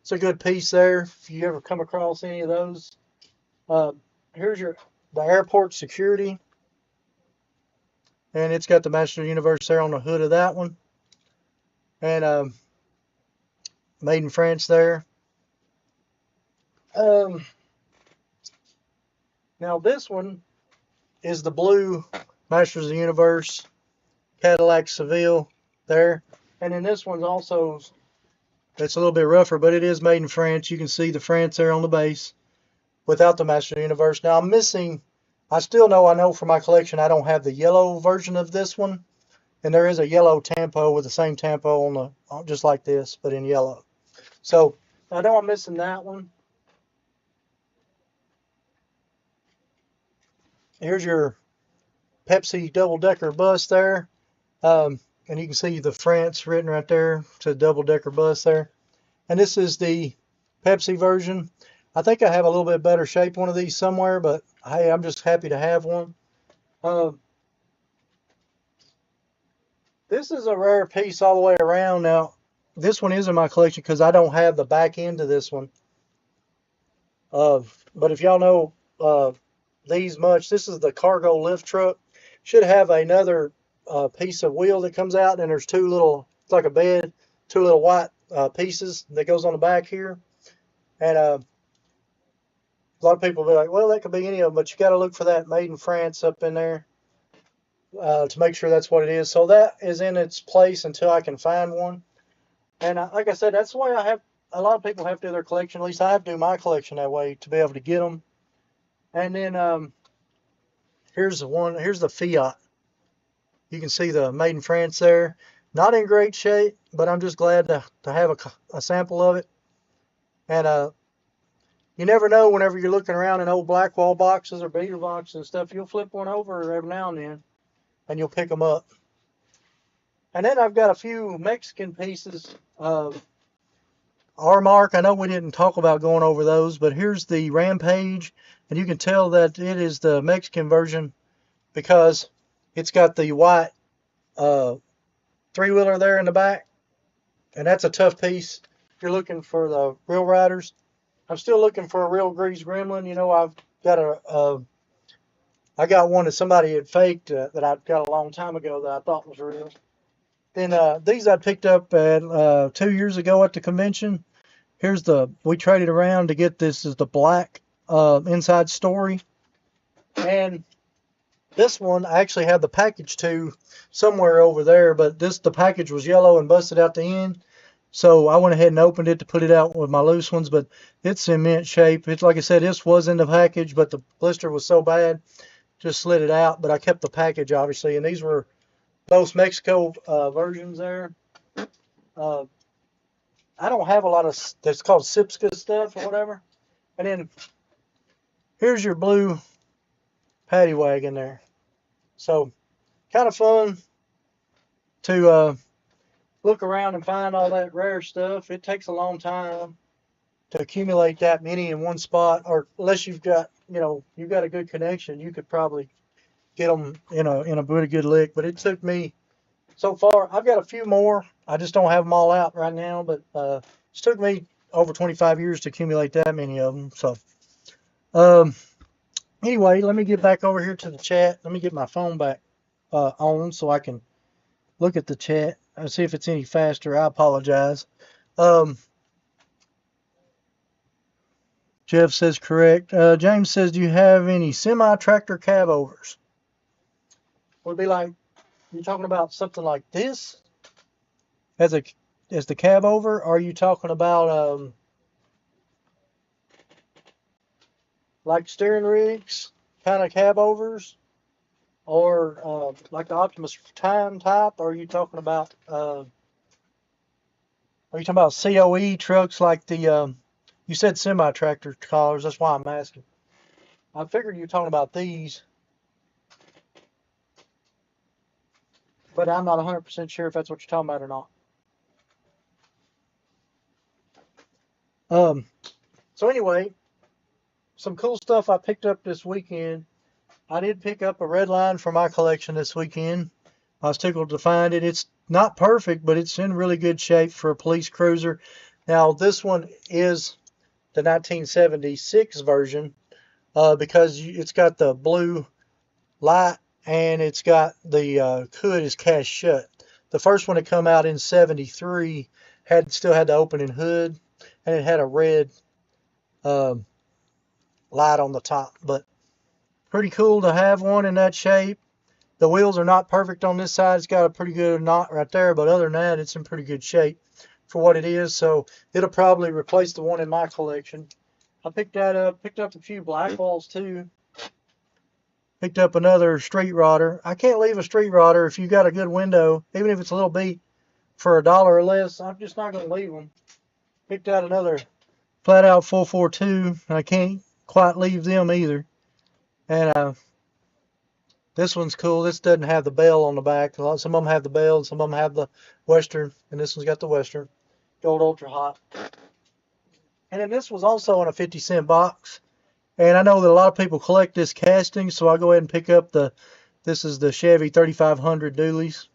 it's a good piece there if you ever come across any of those. Here's the airport security. And it's got the Masters of the Universe there on the hood of that one. And made in France there. Now this one is the blue Masters of the Universe Cadillac Seville there. And then this one's also, it's a little bit rougher, but it is made in France. You can see the France there on the base without the Masters of the Universe. Now I'm missing, I know for my collection I don't have the yellow version of this one. And there is a yellow tempo with the same tempo on the, just like this, but in yellow. So I know I'm missing that one. Here's your Pepsi double-decker bus there. And you can see the France written right there to the double-decker bus there. And this is the Pepsi version. I think I have a little bit better shape one of these somewhere, but hey, I'm just happy to have one. This is a rare piece all the way around. Now, this one is in my collection because I don't have the back end of this one. But if y'all know these much, this is the cargo lift truck. Should have another piece of wheel that comes out, and there's two little, it's like a bed, two little white pieces that goes on the back here. And a lot of people will be like, well, that could be any of them, but you got to look for that made in France up in there to make sure that's what it is. So that is in its place until I can find one. And like I said, that's the way I have, a lot of people have to do their collection. At least I have to do my collection that way to be able to get them. And then here's the Fiat. You can see the made in France there. Not in great shape, but I'm just glad to have a sample of it. And you never know whenever you're looking around in old Blackwall boxes or beater boxes and stuff, you'll flip one over every now and then, and you'll pick them up. And then I've got a few Mexican pieces of R-Mark. I know we didn't talk about going over those, but here's the Rampage, and you can tell that it is the Mexican version because it's got the white three-wheeler there in the back, and that's a tough piece if you're looking for the real riders. I'm still looking for a real grease gremlin. You know, I've got I got one that somebody had faked that I got a long time ago that I thought was real. Then these I picked up at 2 years ago at the convention. Here's we traded around to get this is the black inside story. And this one I actually have the package to somewhere over there, but the package was yellow and busted out the end. So I went ahead and opened it to put it out with my loose ones, but it's in mint shape. It's like I said, this was in the package, but the blister was so bad, just slid it out. But I kept the package, obviously, and these were both Mexico versions there. I don't have a lot of that's called Sipska stuff or whatever. And then here's your blue paddy wagon there. So kind of fun to look around and find all that rare stuff. It takes a long time to accumulate that many in one spot, or unless you've got, you've got a good connection, you could probably get them in a pretty good lick. But it took me so far. I've got a few more. I just don't have them all out right now. But it took me over 25 years to accumulate that many of them. So anyway, let me get back over here to the chat. Let me get my phone back on so I can look at the chat and see if it's any faster. I apologize. Jeff says correct. James says, do you have any semi-tractor cab overs? Would be like, you're talking about something like this as the cab over? Or are you talking about like steering rigs kind of cab overs? Or like the Optimus Time type? Or are you talking about COE trucks like the you said semi-tractor cars, that's why I'm asking. I figured you were talking about these, but I'm not 100% sure if that's what you're talking about or not. So anyway, some cool stuff I picked up this weekend. I did pick up a red line for my collection this weekend. I was tickled to find it. It's not perfect, but it's in really good shape for a police cruiser. Now, this one is the 1976 version because it's got the blue light and it's got the hood is cast shut. The first one that come out in 73 still had the opening hood and it had a red light on the top. But pretty cool to have one in that shape. The wheels are not perfect on this side. It's got a pretty good knot right there, but other than that, it's in pretty good shape for what it is. So it'll probably replace the one in my collection. I picked that up. Picked up a few black walls too. Picked up another street rodder. I can't leave a street rodder if you got a good window, even if it's a little beat, for $1 or less. I'm just not going to leave them. Picked out another flat out 442, and I can't quite leave them either. And this one's cool. This doesn't have the bell on the back. Some of them have the bell, and some of them have the Western, and this one's got the Western. Gold Ultra Hot. And then this was also in a 50-cent box. And I know that a lot of people collect this casting, so I'll go ahead and pick up this is the Chevy 3500 dualies.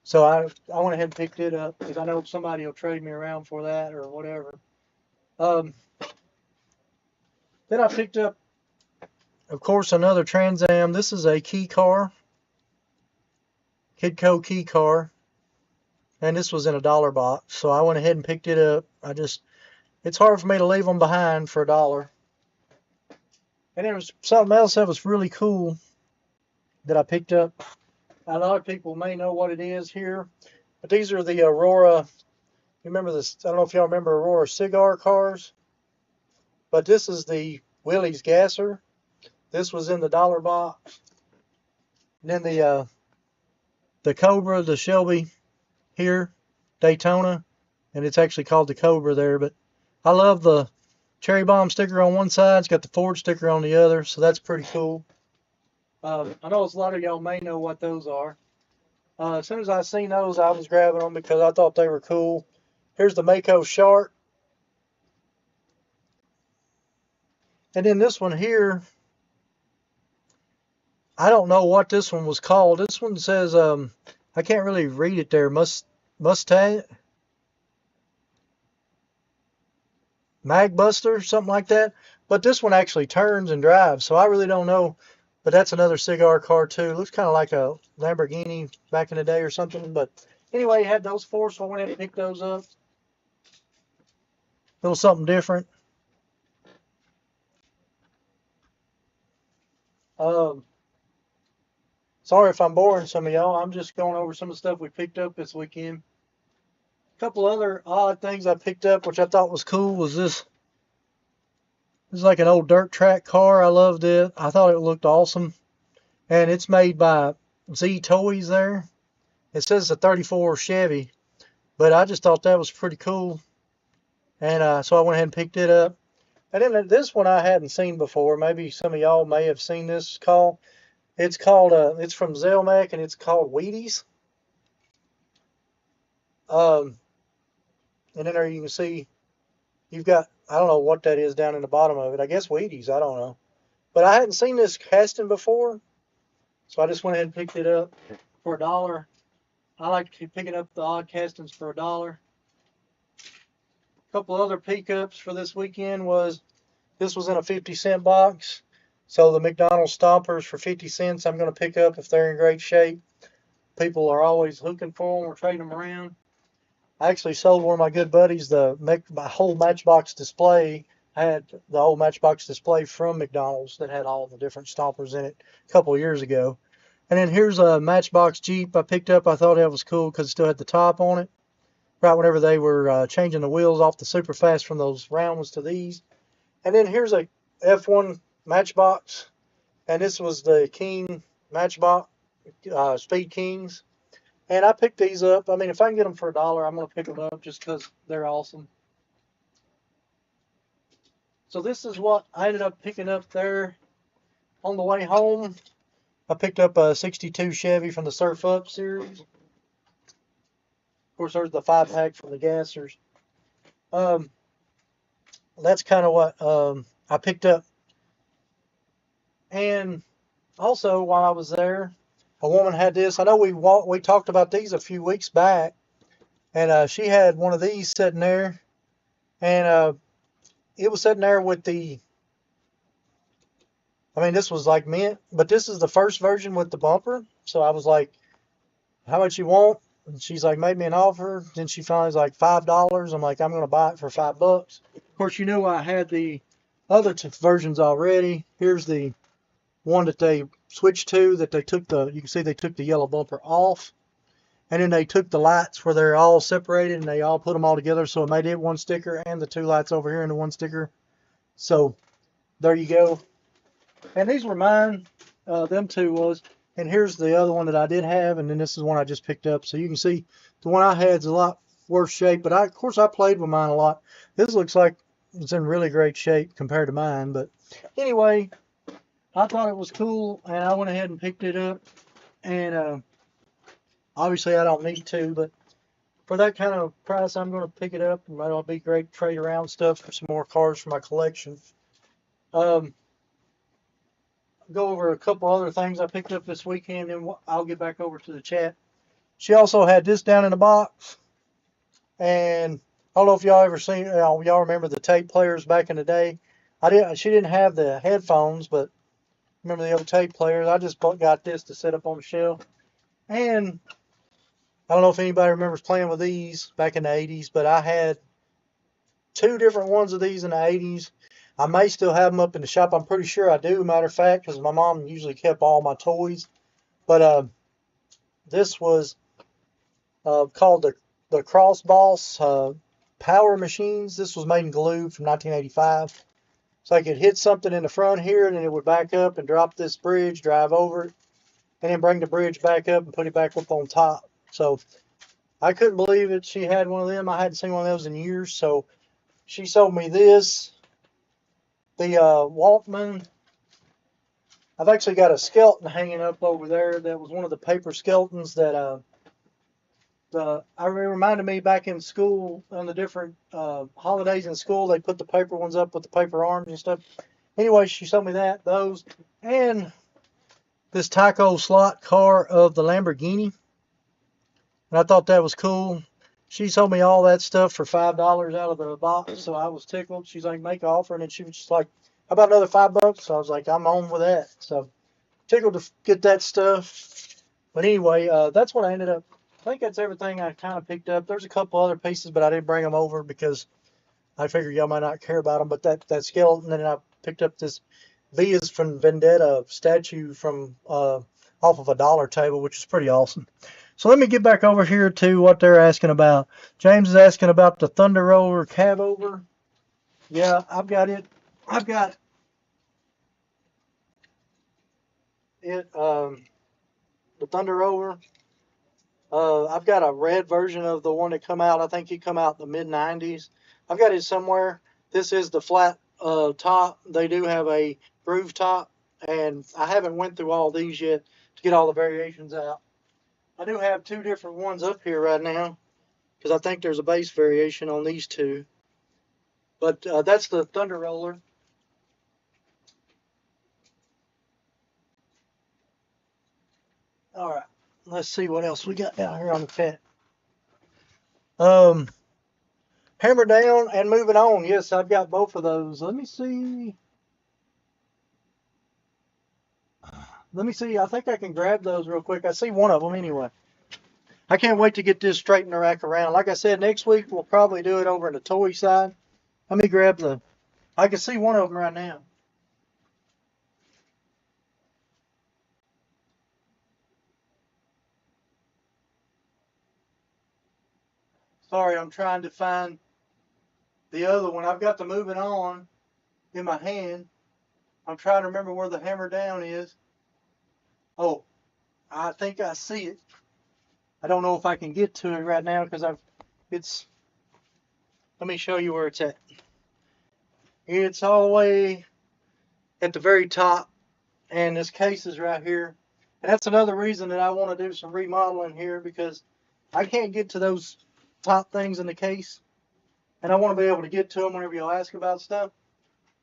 So I went ahead and picked it up because I know somebody will trade me around for that or whatever. Then I picked up, of course, another Trans Am. This is a key car, Kidco key car, and this was in a $1 box. So I went ahead and picked it up. It's hard for me to leave them behind for $1. And there was something else that was really cool that I picked up. A lot of people may know what it is here, but these are the Aurora. You remember this? I don't know if y'all remember Aurora cigar cars, but this is the Willys Gasser. This was in the $1 box. And then the Cobra, the Shelby here, Daytona, and it's actually called the Cobra there. But I love the Cherry Bomb sticker on one side. It's got the Ford sticker on the other, so that's pretty cool. I know a lot of y'all may know what those are. As soon as I seen those, I was grabbing them because I thought they were cool. Here's the Mako Shark. And then this one here, I don't know what this one was called. This one says, I can't really read it there. Mustang? Magbuster, something like that. But this one actually turns and drives, so I really don't know. But that's another cigar car too. It looks kind of like a Lamborghini back in the day or something. But anyway, had those four, so I went ahead and picked those up. A little something different. Sorry if I'm boring some of y'all. I'm just going over some of the stuff we picked up this weekend. A couple other odd things I picked up, which I thought was cool, was this. This is like an old dirt track car. I loved it. I thought it looked awesome. And it's made by Z Toys there. It says it's a 34 Chevy. But I just thought that was pretty cool. And so I went ahead and picked it up. And then this one I hadn't seen before. Maybe some of y'all may have seen this call. It's called, it's from Zelmac, and it's called Wheaties. Um, and then there you can see you've got, I don't know what that is down in the bottom of it. I guess Wheaties, I don't know. But I hadn't seen this casting before, so I just went ahead and picked it up for $1. I like picking up the odd castings for $1. A couple other pickups for this weekend was, this was in a 50-cent box. So the McDonald's stompers for 50 cents I'm going to pick up if they're in great shape. People are always looking for them or trading them around. I actually sold one of my good buddies my whole Matchbox display. I had the whole Matchbox display from McDonald's that had all the different stompers in it a couple of years ago. And then here's a Matchbox Jeep I picked up. I thought that was cool because it still had the top on it. Right whenever they were changing the wheels off the Superfast from those round ones to these. And then here's a F1 Matchbox. And this was the King Matchbox, Speed Kings. And I picked these up. I mean, if I can get them for $1, I'm going to pick them up just because they're awesome. So this is what I ended up picking up there on the way home. I picked up a 62 Chevy from the Surf Up series. Of course, there's the 5-pack from the Gassers. That's kind of what I picked up. And also, while I was there, a woman had this. I know we talked about these a few weeks back, and she had one of these sitting there, and it was sitting there with the. I mean, this was like mint, but this is the first version with the bumper. So I was like, "How much you want?" And she's like, made me an offer. Then she finally was like $5. I'm like, I'm gonna buy it for $5. Of course, you know I had the other versions already. Here's the one that they switched to, that they took you can see they took the yellow bumper off, and then they took the lights where they're all separated and they all put them all together, so it made it one sticker, and the two lights over here into one sticker. So there you go. And these were mine. Them two was. And here's the other one that I did have, and then this is one I just picked up. So you can see the one I had is a lot worse shape, but of course I played with mine a lot. This looks like it's in really great shape compared to mine. But anyway, I thought it was cool, and I went ahead and picked it up. And obviously I don't need to, but for that kind of price, I'm going to pick it up, and it'll be great to trade around stuff for some more cars for my collection. Go over a couple other things I picked up this weekend, and I'll get back over to the chat. She also had this down in the box, and I don't know if y'all ever seen, y'all remember the tape players back in the day. She didn't have the headphones, but remember the old tape players. I just got this to set up on the shelf, and I don't know if anybody remembers playing with these back in the 80s, but I had two different ones of these in the 80s. I may still have them up in the shop. I'm pretty sure I do, matter of fact, because my mom usually kept all my toys. But this was called the Cross Boss Power Machines. This was made in glue from 1985. So I could hit something in the front here, and then it would back up and drop this bridge, drive over it, and then bring the bridge back up and put it back up on top. So I couldn't believe it. She had one of them. I hadn't seen one of those in years. So she sold me this. The Walkman. I've actually got a skeleton hanging up over there. That was one of the paper skeletons that it reminded me back in school on the different holidays in school. They put the paper ones up with the paper arms and stuff. Anyway, she sold me those, and this taco slot car of the Lamborghini. And I thought that was cool. She sold me all that stuff for $5 out of the box, so I was tickled. She's like, make an offer, and then she was just like, how about another $5? So I was like, I'm on with that. So tickled to get that stuff. But anyway, that's what I ended up. I think that's everything I kind of picked up. There's a couple other pieces, but I didn't bring them over because I figured y'all might not care about them. But that skeleton, and then I picked up this V is from Vendetta statue from off of a dollar table, which is pretty awesome. So let me get back over here to what they're asking about. James is asking about the Thunder Roller cab over. Yeah, I've got it. I've got it. The Thunder Roller. I've got a red version of the one that come out. I think it come out in the mid-90s. I've got it somewhere. This is the flat top. They do have a groove top. and I haven't went through all these yet to get all the variations out. I do have two different ones up here right now because I think there's a base variation on these two. But that's the Thunder Roller. All right, let's see what else we got down here on the pet. Hammer Down and Moving On. Yes, I've got both of those. Let me see. I think I can grab those real quick. I see one of them anyway. I can't wait to get this straightened the rack around. Like I said, next week we'll probably do it over in the toy side. Let me grab the. I can see one of them right now. Sorry, I'm trying to find the other one. I've got the Moving On in my hand. I'm trying to remember where the Hammer Down is. Oh, I think I see it. I don't know if I can get to it right now because it's. Let me show you where it's at. It's all the way at the very top, and this case is right here. And that's another reason that I want to do some remodeling here, because I can't get to those top things in the case, and I want to be able to get to them whenever you'll ask about stuff.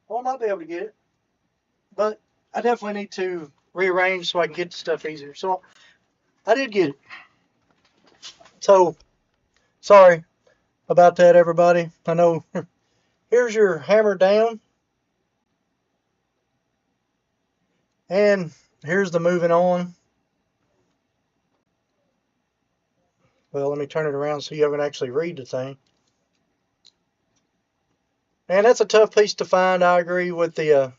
Well, I might be able to get it, but I definitely need to rearrange so I can get the stuff easier. So I did get it. So sorry about that, everybody. I know. Here's your Hammer Down, and here's the Moving On. Well, let me turn it around so you can actually read the thing. And that's a tough piece to find. I agree with the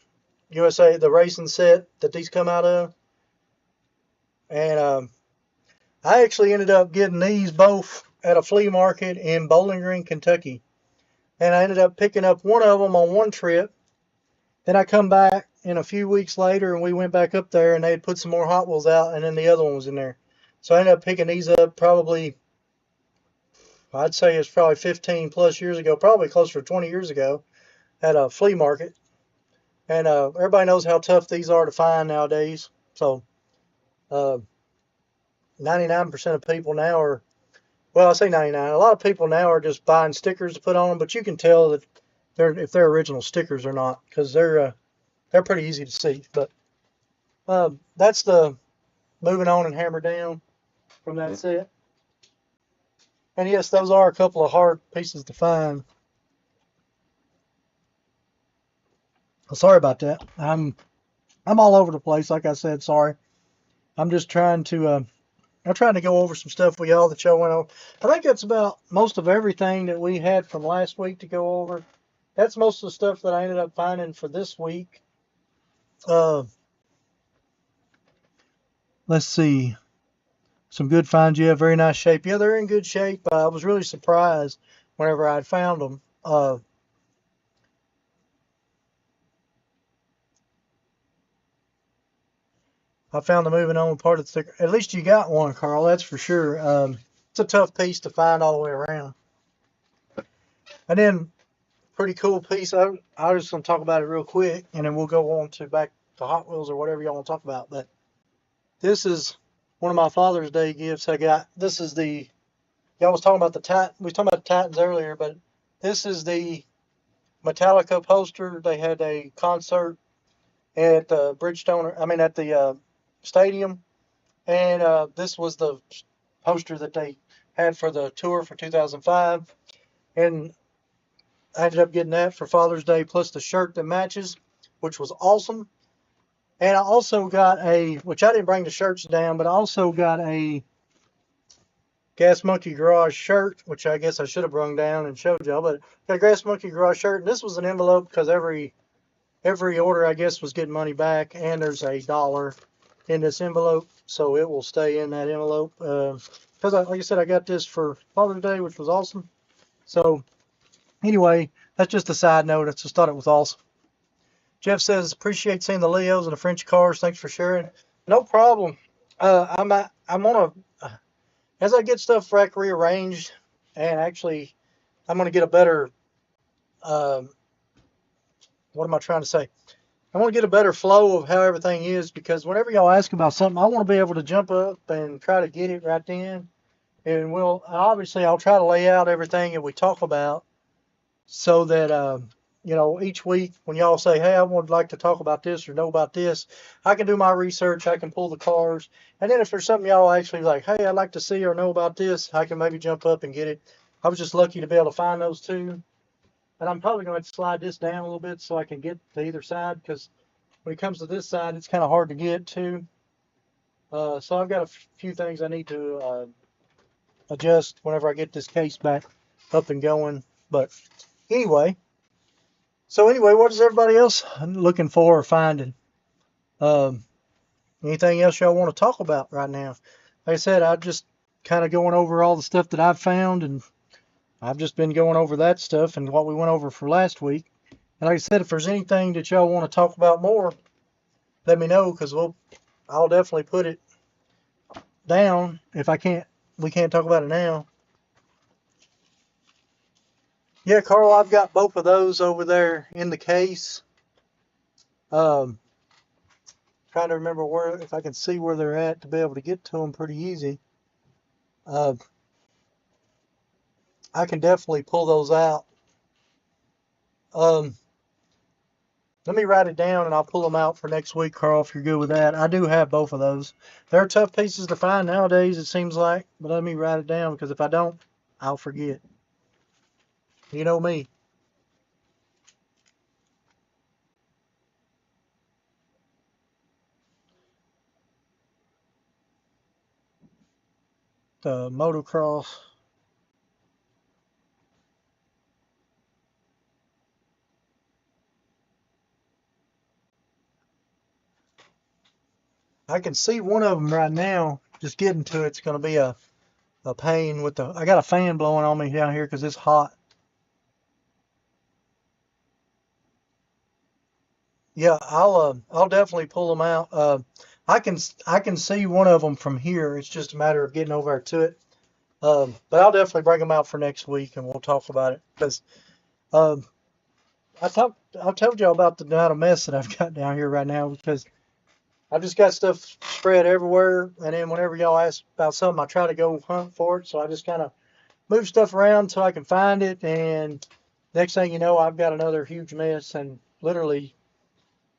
USA, the racing set that these come out of. And I actually ended up getting these both at a flea market in Bowling Green, Kentucky. And I ended up picking up one of them on one trip. Then I come back in a few weeks later, and we went back up there, and they had put some more Hot Wheels out, and then the other one was in there. So I ended up picking these up probably, I'd say it's probably 15 plus years ago, probably closer to 20 years ago at a flea market. And everybody knows how tough these are to find nowadays. So 99% of people now are, well, I say 99. A lot of people now are just buying stickers to put on them, but you can tell that if they're original stickers or not, because they're pretty easy to see. But that's the Moving On and Hammer Down from that set. And yes, those are a couple of hard pieces to find. Sorry about that. I'm all over the place. Like I said, sorry. I'm just trying to I'm trying to go over some stuff with y'all that y'all went over. I think that's about most of everything that we had from last week to go over. That's most of the stuff that I ended up finding for this week. Let's see. Some good finds. Yeah, very nice shape. Yeah, they're in good shape. I was really surprised whenever I'd found them. I found the Moving On part of the sticker. At least you got one, Carl. That's for sure. It's a tough piece to find all the way around. And then, pretty cool piece. I'm just going to talk about it real quick, and then we'll go on to back to Hot Wheels or whatever y'all want to talk about. But this is one of my Father's Day gifts I got. This is the, y'all was talking about the Titan. We was talking about the Titans earlier, but this is the Metallica poster. They had a concert at Bridgestone. I mean, at the stadium, and this was the poster that they had for the tour for 2005, and I ended up getting that for Father's Day, plus the shirt that matches, which was awesome. And I also got which I didn't bring the shirts down, but I also got a Gas Monkey Garage shirt, which I guess I should have brung down and showed y'all, but got a Gas Monkey Garage shirt, and this was an envelope because every order, I guess, was getting money back, and there's $1 in this envelope, so it will stay in that envelope. Because, like I said, I got this for Father's Day, which was awesome. So, anyway, that's just a side note. I just thought it was awesome. Jeff says, appreciate seeing the Leos and the French cars. Thanks for sharing. No problem. I'm on as I get stuff rack rearranged, and actually, I'm going to get a better, what am I trying to say? I want to get a better flow of how everything is, because whenever y'all ask about something, I want to be able to jump up and try to get it right then. And I'll try to lay out everything that we talk about so that, each week when y'all say, hey, I would like to talk about this or know about this, I can do my research, I can pull the cars. And then if there's something y'all actually like, hey, I'd like to see or know about this, I can maybe jump up and get it. I was just lucky to be able to find those two. And I'm probably going to slide this down a little bit so I can get to either side, because when it comes to this side, it's kind of hard to get to. So I've got a few things I need to adjust whenever I get this case back up and going. But anyway, what is everybody else looking for or finding? Um, Anything else y'all want to talk about right now? Like I said, I'm just kind of going over all the stuff that I've found, and I've just been going over that stuff and what we went over for last week. And like I said, if there's anything that y'all want to talk about more, let me know, because I'll definitely put it down. If we can't talk about it now. Yeah, Carl, I've got both of those over there in the case. Um, Trying to remember if I can see where they're at to be able to get to them pretty easy. I can definitely pull those out. Um, Let me write it down and I'll pull them out for next week, Carl, if you're good with that. I do have both of those. They're tough pieces to find nowadays, it seems like, but let me write it down, because if I don't, I'll forget. You know me. The motocross. I can see one of them right now. Just getting to it's going to be a pain with I got a fan blowing on me down here because it's hot. Yeah, I'll definitely pull them out. I can see one of them from here. It's just a matter of getting over to it. But I'll definitely bring them out for next week and we'll talk about it, because um, I told y'all about the amount of mess that I've got down here right now, because I've just got stuff spread everywhere. And then whenever y'all ask about something, I try to go hunt for it. So I just kind of move stuff around so I can find it. And next thing you know, I've got another huge mess, and literally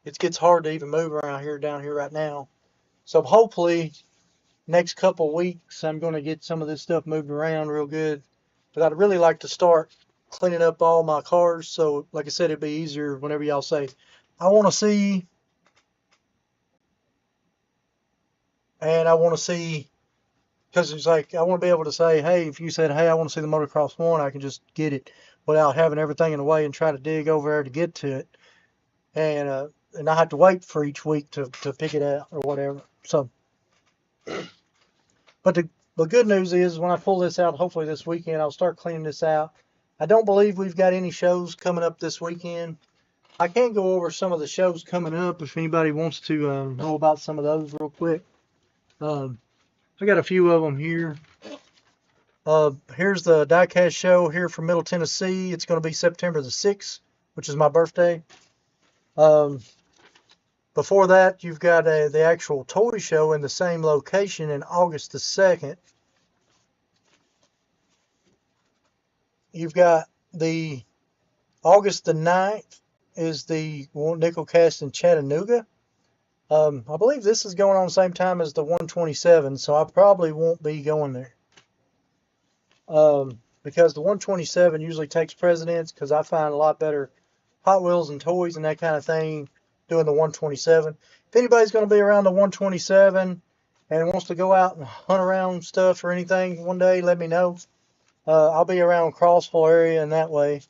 it gets hard to even move around here down here right now. So hopefully next couple weeks I'm going to get some of this stuff moved around real good. But I'd really like to start cleaning up all my cars. So like I said, it'd be easier whenever y'all say, I want to see, and I want to see, because it's like, I want to be able to say, hey, if you said, hey, I want to see the motocross one, I can just get it without having everything in the way and try to dig over there to get to it. And I have to wait for each week to pick it out or whatever. So, but the good news is when I pull this out, hopefully this weekend, I'll start cleaning this out. I don't believe we've got any shows coming up this weekend. I can go over some of the shows coming up if anybody wants to know about some of those real quick. I got a few of them here. Here's the Diecast show here from Middle Tennessee. It's going to be September the 6th, which is my birthday. Before that, you've got the actual toy show in the same location in August the 2nd. You've got the August the 9th is the nickel cast in Chattanooga. I believe this is going on the same time as the 127, so I probably won't be going there. Because the 127 usually takes precedence, because I find a lot better Hot Wheels and toys and that kind of thing doing the 127. If anybody's going to be around the 127 and wants to go out and hunt around stuff or anything one day, let me know. I'll be around Crossville area in that way.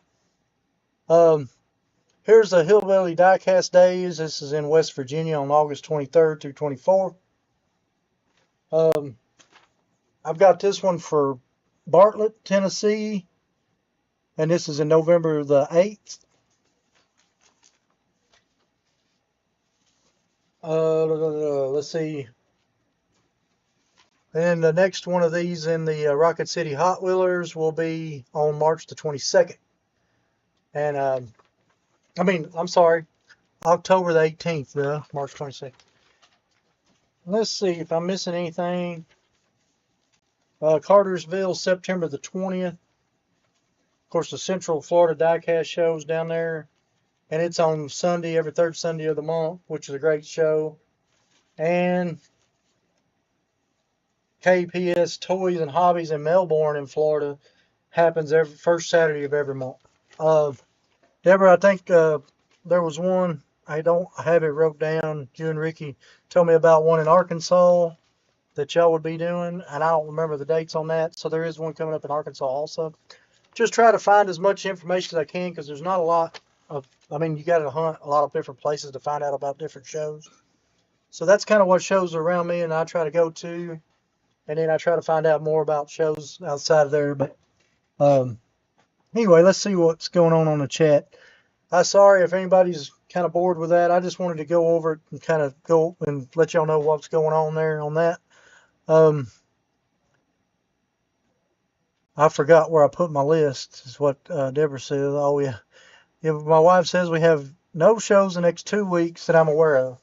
Here's the Hillbilly Diecast Days. This is in West Virginia on August 23rd through 24th. I've got this one for Bartlett, Tennessee, and this is in November the 8th. Let's see. And the next one of these in the Rocket City Hot Wheelers will be on March the 22nd. And I'm sorry. October the 18th, March 22nd. Let's see if I'm missing anything. Cartersville, September the 20th. Of course, the Central Florida Diecast show's down there. And it's on Sunday, every third Sunday of the month, which is a great show. And KPS Toys and Hobbies in Melbourne in Florida happens every first Saturday of every month. Deborah, I think there was one, I don't have it wrote down. You and Ricky told me about one in Arkansas that y'all would be doing, and I don't remember the dates on that. So there is one coming up in Arkansas also. Just try to find as much information as I can because there's not a lot of, I mean, you got to hunt a lot of different places to find out about different shows. So that's kind of what shows are around me and I try to go to. And then I try to find out more about shows outside of there. But anyway, let's see what's going on the chat. I'm sorry if anybody's kind of bored with that. I just wanted to go over it and kind of go and let y'all know what's going on there on that. I forgot where I put my list, is what Deborah said. Oh, yeah. My wife says we have no shows the next 2 weeks that I'm aware of.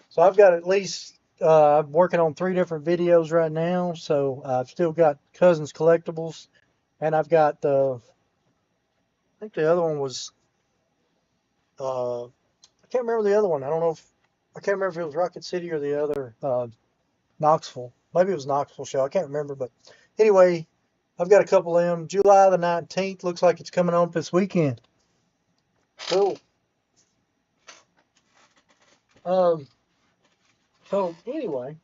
So I've got at least, I'm working on 3 different videos right now. So I've still got Cousins Collectibles. And I've got I think the other one was, I can't remember the other one. I can't remember if it was Rocket City or the other, Knoxville. Maybe it was Knoxville show. I can't remember. But anyway, I've got a couple of them. July the 19th looks like it's coming on this weekend. Cool. So anyway,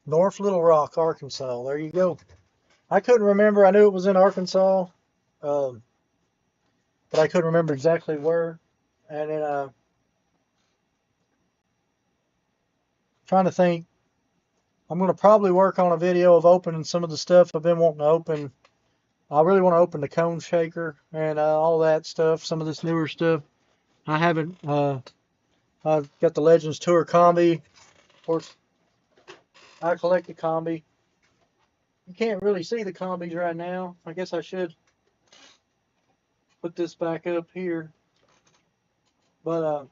North Little Rock, Arkansas. There you go. I couldn't remember. I knew it was in Arkansas, but I couldn't remember exactly where. And then trying to think. I'm going to probably work on a video of opening some of the stuff I've been wanting to open. I really want to open the cone shaker and all that stuff, some of this newer stuff. I haven't, I've got the Legends Tour combi. Of course, I collect the combi. You can't really see the combis right now. I guess I should put this back up here. But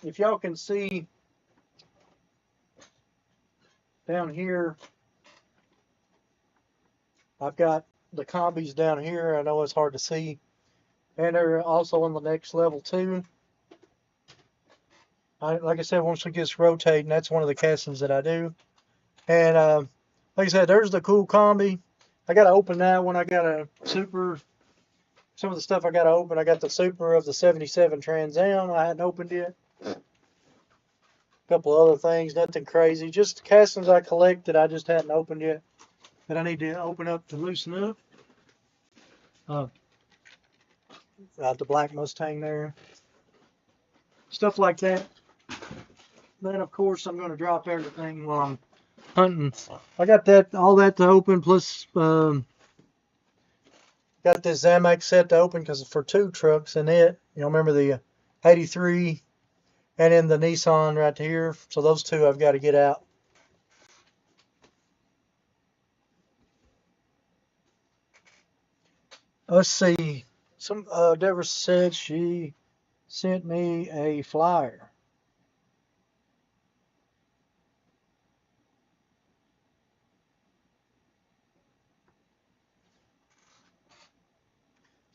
if y'all can see down here, I've got the combis down here. I know it's hard to see. And they're also on the next level too. Like I said, once it gets rotating, that's one of the castings that I do. And like I said, there's the cool combi. I got to open that one. I got a super, some of the stuff I got to open. I got the super of the 77 Trans Am. I hadn't opened yet. A couple other things, nothing crazy. Just castings I collect that I just hadn't opened yet that I need to open up to loosen up. The black Mustang there. Stuff like that. Then, of course, I'm going to drop everything while I'm hunting. I got that, all that to open, plus got this Zamex set to open because it's for 2 trucks in it. You know, remember the 83 and then the Nissan right here. So those 2 I've got to get out. Let's see. Deborah said she sent me a flyer.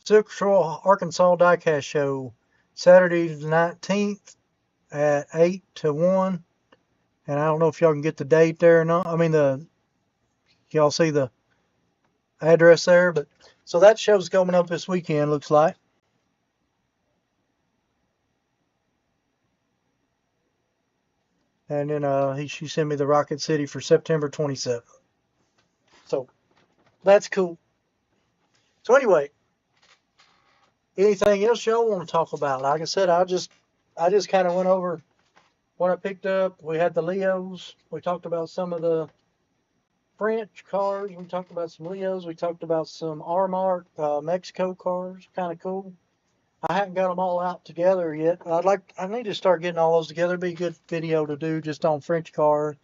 Central Arkansas Diecast Show, Saturday the 19th at 8 to 1. And I don't know if y'all can get the date there or not. I mean, y'all see the address there. But so that show's coming up this weekend, looks like. And then she sent me the Rocket City for September 27th. So that's cool. So anyway, anything else y'all want to talk about? Like I said, I just kind of went over what I picked up. We had the Leos. We talked about some of the French cars. We talked about some Leos. We talked about some R-Mark Mexico cars. Kind of cool. I haven't got them all out together yet. I need to start getting all those together. It'd be a good video to do just on French cars.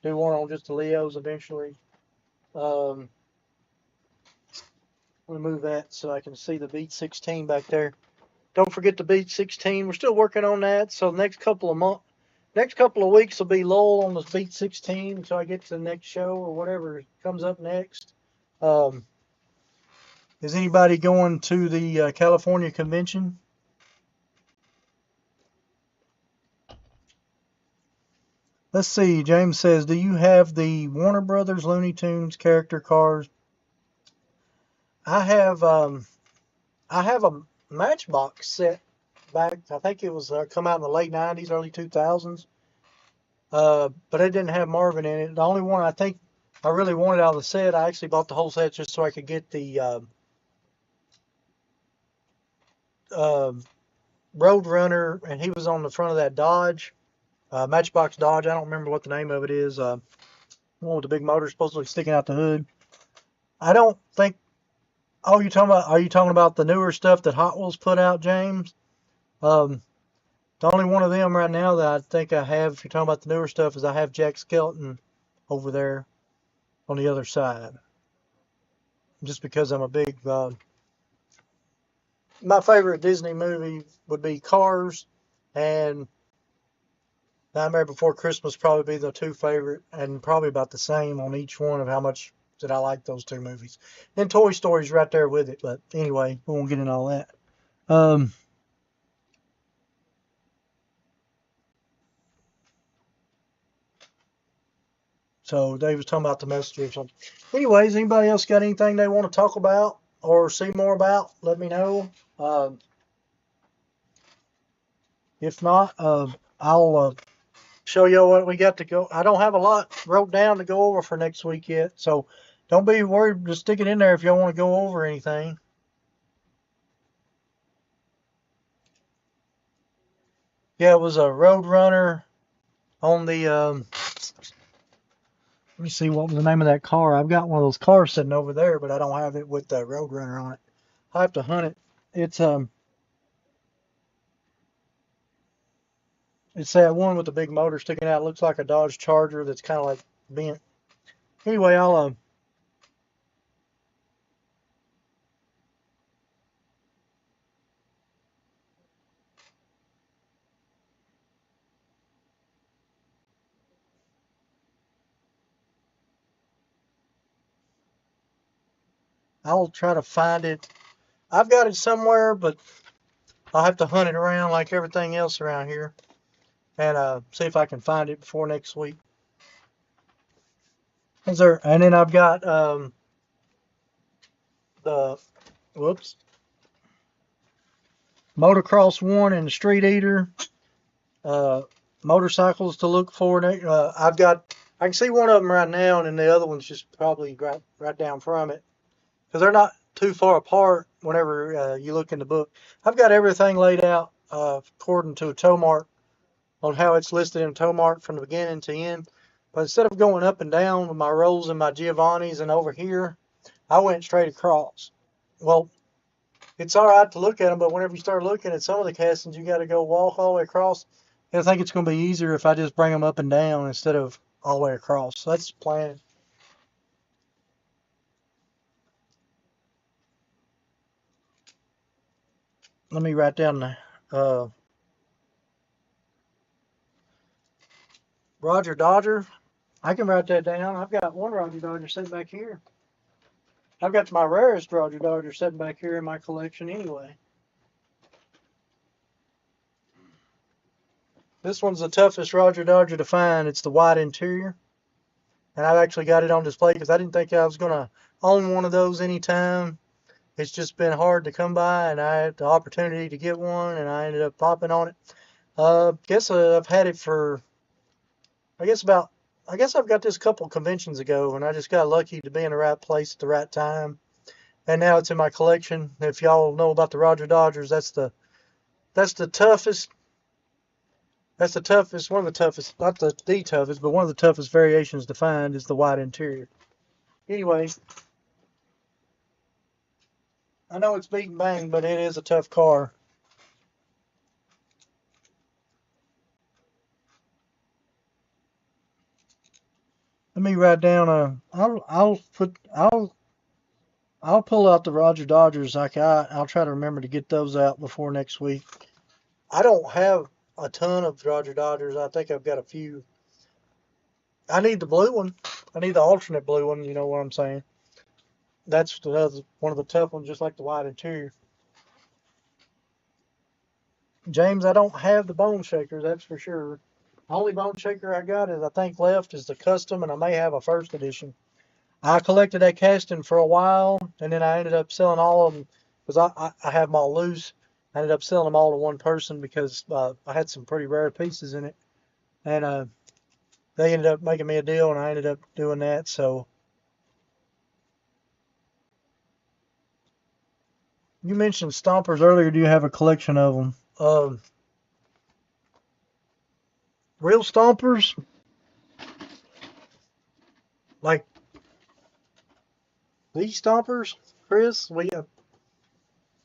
Do one on just the Leos eventually. Let me move that so I can see the Beat 16 back there. Don't forget the Beat 16. We're still working on that. So next couple of weeks will be lull on the Beat 16 until I get to the next show or whatever comes up next. Is anybody going to the California convention? Let's see. James says, "Do you have the Warner Brothers Looney Tunes character cars?" I have. I have a Matchbox set back. I think it was come out in the late '90s, early 2000s. But it didn't have Marvin in it. The only one I think I really wanted out of the set, I actually bought the whole set just so I could get the Road Runner, and he was on the front of that Dodge, Matchbox Dodge. I don't remember what the name of it is. One with the big motor supposedly sticking out the hood. I don't think. Oh, are you talking about the newer stuff that Hot Wheels put out, James? The only one of them right now that I think I have, if you're talking about the newer stuff, is I have Jack Skeleton over there on the other side. Just because I'm a big, my favorite Disney movie would be Cars, and Nightmare Before Christmas probably be the two favorite, and probably about the same on each one of how much that I like those two movies. And Toy Story's right there with it, but anyway, we won't get into all that. So Dave was talking about the messenger or something. Anyways, anybody else got anything they want to talk about or see more about? Let me know. If not, I'll show you what we got to go. I don't have a lot wrote down to go over for next week yet, so don't be worried. Just stick it in there if you want to go over anything. Yeah, it was a Road Runner on the. Let me see, what was the name of that car? I've got one of those cars sitting over there, but I don't have it with the Road Runner on it. I have to hunt it. It's that one with the big motor sticking out. It looks like a Dodge Charger that's kind of like bent. Anyway, I'll try to find it. I've got it somewhere, but I'll have to hunt it around like everything else around here and see if I can find it before next week. And then I've got the whoops Motocross one and the Street Eater. Motorcycles to look for. I can see one of them right now, and then the other one's just probably right down from it because they're not too far apart whenever you look in the book. I've got everything laid out according to a tow mark on how it's listed in tow mark from the beginning to end. But instead of going up and down with my Rolls and my Giovannis and over here, I went straight across. Well, it's all right to look at them, but whenever you start looking at some of the castings, you got to go walk all the way across. And I think it's going to be easier if I just bring them up and down instead of all the way across. So that's the plan. Let me write down the Roger Dodger. I can write that down. I've got one Roger Dodger sitting back here. I've got my rarest Roger Dodger sitting back here in my collection anyway. This one's the toughest Roger Dodger to find. It's the white interior. And I've actually got it on display because I didn't think I was going to own one of those anytime. It's just been hard to come by, and I had the opportunity to get one, and I ended up popping on it. I've had it for, I guess I've got this a couple conventions ago, and I just got lucky to be in the right place at the right time. And now it's in my collection. If y'all know about the Roger Dodgers, that's the toughest. That's the toughest, one of the toughest, not the toughest, but one of the toughest variations to find is the white interior. Anyway, I know it's beat and bang, but it is a tough car. Let me write down I'll I'll pull out the Roger Dodgers. I'll try to remember to get those out before next week. I don't have a ton of Roger Dodgers. I think I've got a few. I need the blue one. I need the alternate blue one. You know what I'm saying? That's one of the tough ones, just like the white interior. James, I don't have the bone shaker, that's for sure. The only bone shaker I got is I think left is the custom, and I may have a first edition. I collected that casting for a while, and then I ended up selling all of them because I have them all loose. I ended up selling them all to one person because I had some pretty rare pieces in it, and they ended up making me a deal, and I ended up doing that. So you mentioned stompers earlier. Do you have a collection of them? Real stompers, like these stompers, Chris.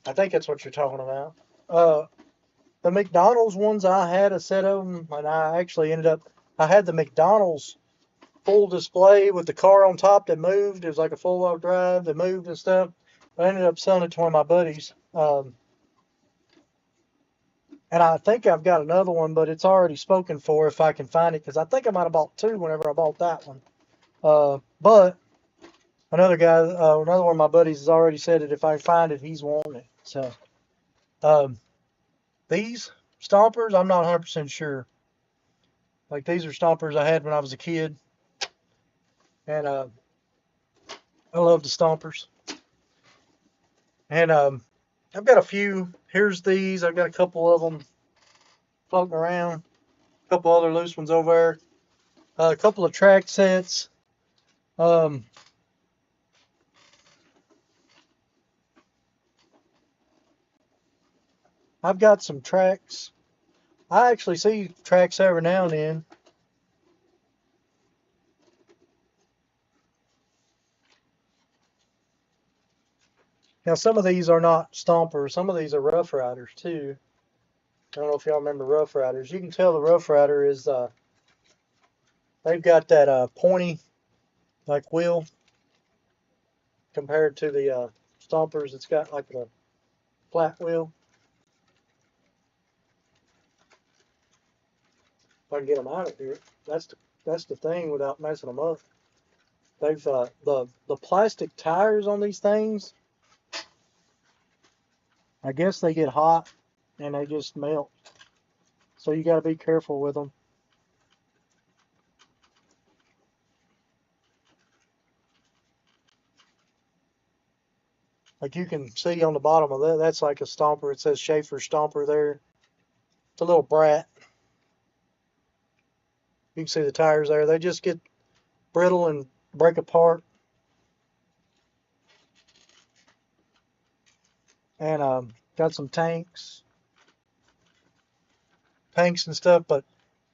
I think that's what you're talking about. Uh, the McDonald's ones, I had a set of them, and I actually ended up. I had the McDonald's full display with the car on top that moved. It was like a full-wheel drive that moved and stuff. I ended up selling it to one of my buddies. And I think I've got another one, but it's already spoken for if I can find it, because I think I might have bought two whenever I bought that one. But another one of my buddies has already said that if I find it, he's wanting it. So um, these stompers, I'm not 100% sure. Like these are stompers I had when I was a kid, and I love the stompers. And I've got a few. Here's these. I've got a couple of them floating around. A couple other loose ones over there. A couple of track sets. Um, I've got some tracks. I actually see tracks every now and then. Now, some of these are not stompers. Some of these are Rough Riders, too. I don't know if y'all remember Rough Riders. You can tell the Rough Rider is, they've got that pointy, like, wheel compared to the stompers. It's got, like, a flat wheel. If I can get them out of here. That's the thing without messing them up. They've, the plastic tires on these things, I guess they get hot and they just melt. So you got to be careful with them. Like you can see on the bottom of that, that's like a stomper. It says Schaefer Stomper there. It's a little brat. You can see the tires there. They just get brittle and break apart. And got some tanks and stuff. But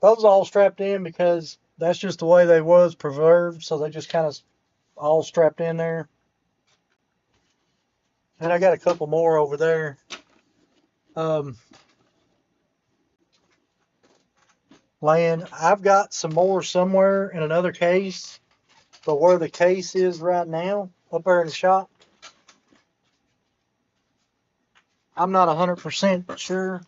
those all strapped in because that's just the way they was preserved. So they just kind of all strapped in there. And I got a couple more over there. Laying. I've got some more somewhere in another case. But where the case is right now, up there in the shop, I'm not 100% sure.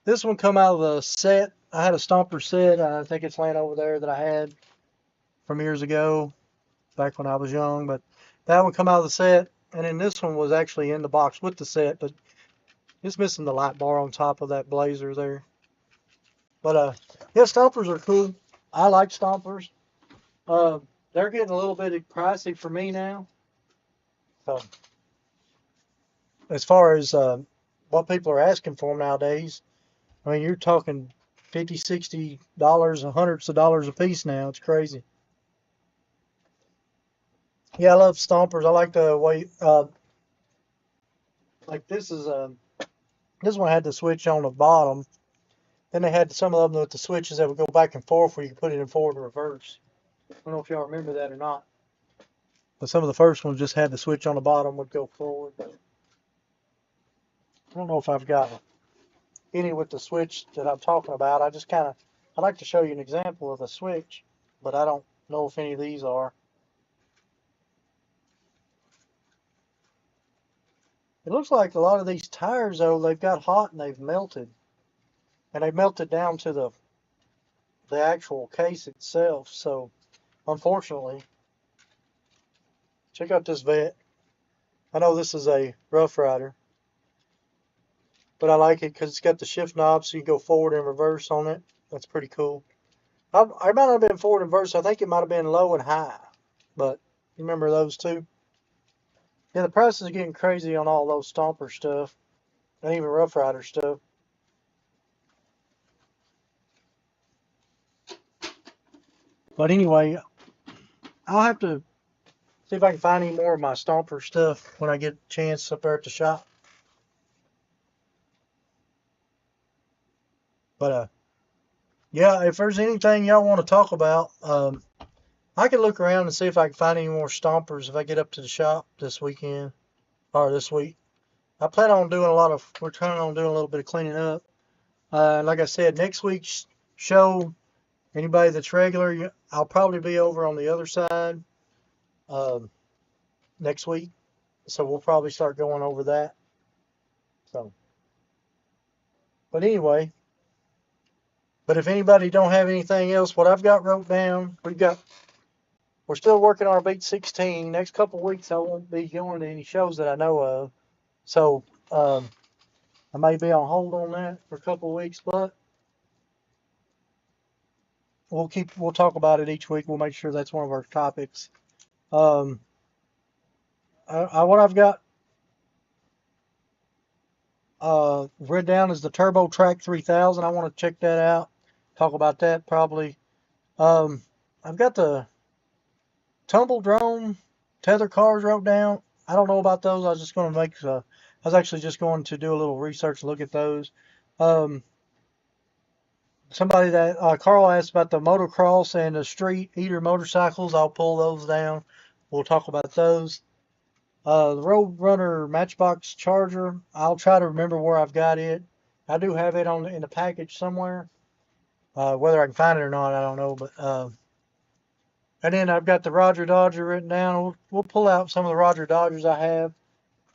This one come out of the set. I had a stomper set. I think it's laying over there that I had from years ago, back when I was young. But that one come out of the set, and then this one was actually in the box with the set, but it's missing the light bar on top of that blazer there. But yeah, stompers are cool. I like stompers. Uh, they're getting a little bit pricey for me now. So as far as what people are asking for them nowadays, I mean, you're talking 50, $60, and hundreds of dollars a piece now. It's crazy. Yeah, I love stompers. I like the way, like this one had the switch on the bottom. Then they had some of them with the switches that would go back and forth where you could put it in forward and reverse. I don't know if y'all remember that or not. But some of the first ones just had the switch on the bottom would go forward. But I don't know if I've got any with the switch that I'm talking about. I like to show you an example of a switch, but I don't know if any of these are. It looks like a lot of these tires, though, they've got hot and they've melted. And they melted down to the actual case itself. So, unfortunately, check out this vet. I know this is a Rough Rider, but I like it because it's got the shift knob so you can go forward and reverse on it. That's pretty cool. I might not have been forward and reverse. I think it might have been low and high. But you remember those two? Yeah, the prices are getting crazy on all those Stomper stuff and even Rough Rider stuff. But anyway, I'll have to see if I can find any more of my Stomper stuff when I get a chance up there at the shop. But yeah, if there's anything y'all want to talk about, I can look around and see if I can find any more Stompers if I get up to the shop this weekend or this week. We're planning on doing a little bit of cleaning up. Like I said, next week's show, anybody that's regular, I'll probably be over on the other side next week. So we'll probably start going over that. So, but anyway, but if anybody don't have anything else, what I've got wrote down, we're still working on our Beat 16. Next couple of weeks, I won't be going to any shows that I know of. So, I may be on hold on that for a couple of weeks, but we'll talk about it each week. We'll make sure that's one of our topics. What I've got written down is the Turbo Track 3000. I want to check that out. Talk about that probably. I've got the Tumble Drone tether cars wrote down. I don't know about those. I was just going to I was actually just going to do a little research, look at those. Somebody that Carl asked about the motocross and the street eater motorcycles. I'll pull those down. We'll talk about those. The Roadrunner Matchbox Charger. I'll try to remember where I've got it. I do have it in the package somewhere. Whether I can find it or not, I don't know. But and then I've got the Roger Dodger written down. We'll pull out some of the Roger Dodgers I have.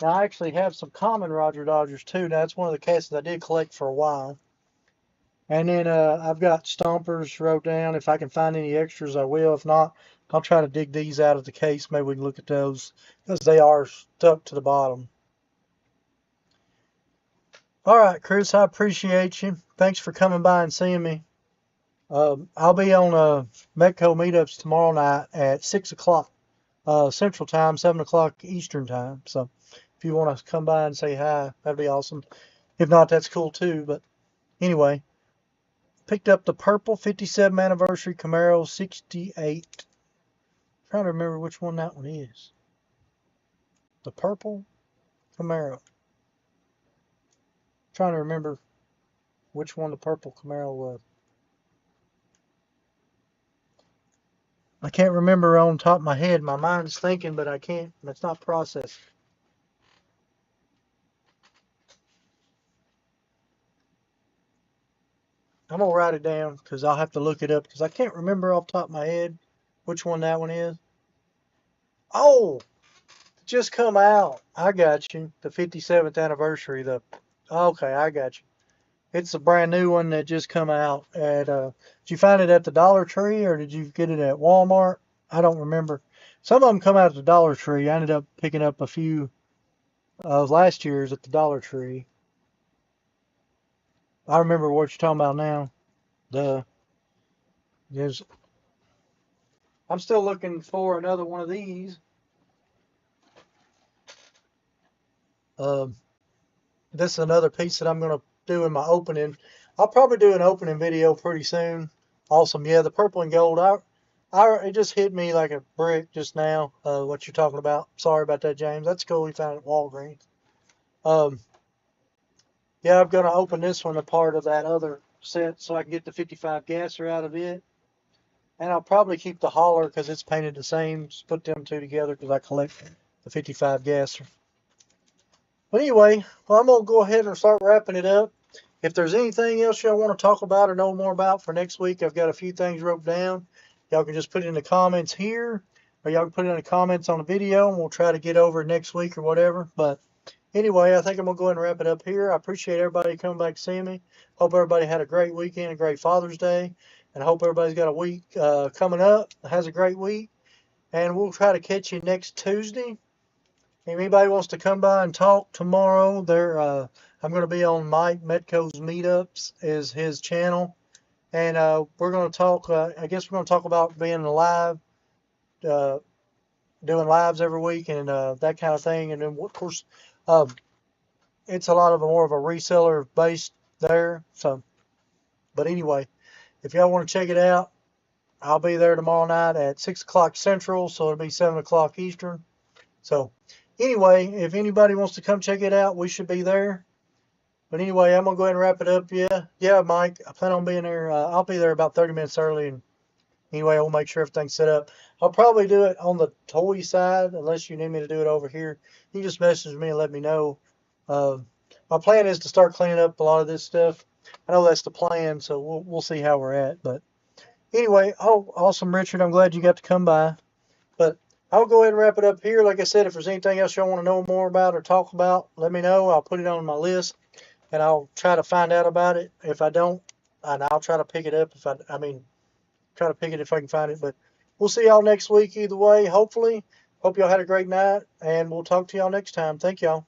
Now I actually have some common Roger Dodgers too. Now that's one of the cases I did collect for a while. And then I've got Stompers wrote down. If I can find any extras, I will. If not, I'll try to dig these out of the case. Maybe we can look at those because they are stuck to the bottom. All right, Chris, I appreciate you. Thanks for coming by and seeing me. I'll be on Metco meetups tomorrow night at 6 o'clock Central Time, 7 o'clock Eastern Time. So if you want to come by and say hi, that'd be awesome. If not, that's cool too. But anyway, picked up the purple 57 anniversary Camaro 68. Trying to remember which one that one is. The purple Camaro. Trying to remember which one the purple Camaro was. I can't remember on top of my head. My mind's thinking, but I can't. It's not processed. I'm going to write it down because I'll have to look it up because I can't remember off the top of my head which one that one is. Oh, it just come out. I got you. The 57th anniversary. Okay, I got you. It's a brand new one that just come out at. Did you find it at the Dollar Tree or did you get it at Walmart? I don't remember. Some of them come out at the Dollar Tree. I ended up picking up a few of last year's at the Dollar Tree. I remember what you're talking about now. I'm still looking for another one of these. This is another piece that I'm going to do in my opening. I'll probably do an opening video pretty soon. Awesome. Yeah, the purple and gold. It just hit me like a brick just now, what you're talking about. Sorry about that, James. That's cool. We found it at Walgreens. Yeah, I'm going to open this one a part of that other set so I can get the 55 gasser out of it. And I'll probably keep the hauler because it's painted the same. Just put them two together because I collect the 55 gasser. But anyway, well, I'm going to go ahead and start wrapping it up. If there's anything else y'all want to talk about or know more about for next week, I've got a few things wrote down. Y'all can just put it in the comments here, or y'all can put it in the comments on the video, and we'll try to get over next week or whatever. But Anyway, I think I'm going to go ahead and wrap it up here. I appreciate everybody coming back to see me. Hope everybody had a great weekend, a great Father's Day, and I hope everybody's got a week coming up, has a great week. And we'll try to catch you next Tuesday. If anybody wants to come by and talk tomorrow, I'm going to be on Mike Metco's Meetups, is his channel. And we're going to talk, I guess we're going to talk about being live, uh, doing lives every week and that kind of thing. And then, of course, uh, it's a lot of more of a reseller based there. So, but anyway, if y'all want to check it out, I'll be there tomorrow night at 6 o'clock Central, so it'll be 7 o'clock Eastern. So, anyway, if anybody wants to come check it out, we should be there. But anyway, I'm going to go ahead and wrap it up. Yeah, Mike, I plan on being there. I'll be there about 30 minutes early. And anyway, I'll make sure everything's set up. I'll probably do it on the toy side, unless you need me to do it over here. You can just message me and let me know. Uh, my plan is to start cleaning up a lot of this stuff. I know that's the plan, so we'll see how we're at. But anyway, awesome, Richard. I'm glad you got to come by. But I'll go ahead and wrap it up here. Like I said, if there's anything else y'all want to know more about or talk about, let me know. I'll put it on my list, and I'll try to find out about it. If I don't, and I'll try to pick it up try to pick it if I can find it. But we'll see y'all next week either way, hopefully. Hope y'all had a great night, and we'll talk to y'all next time. Thank y'all.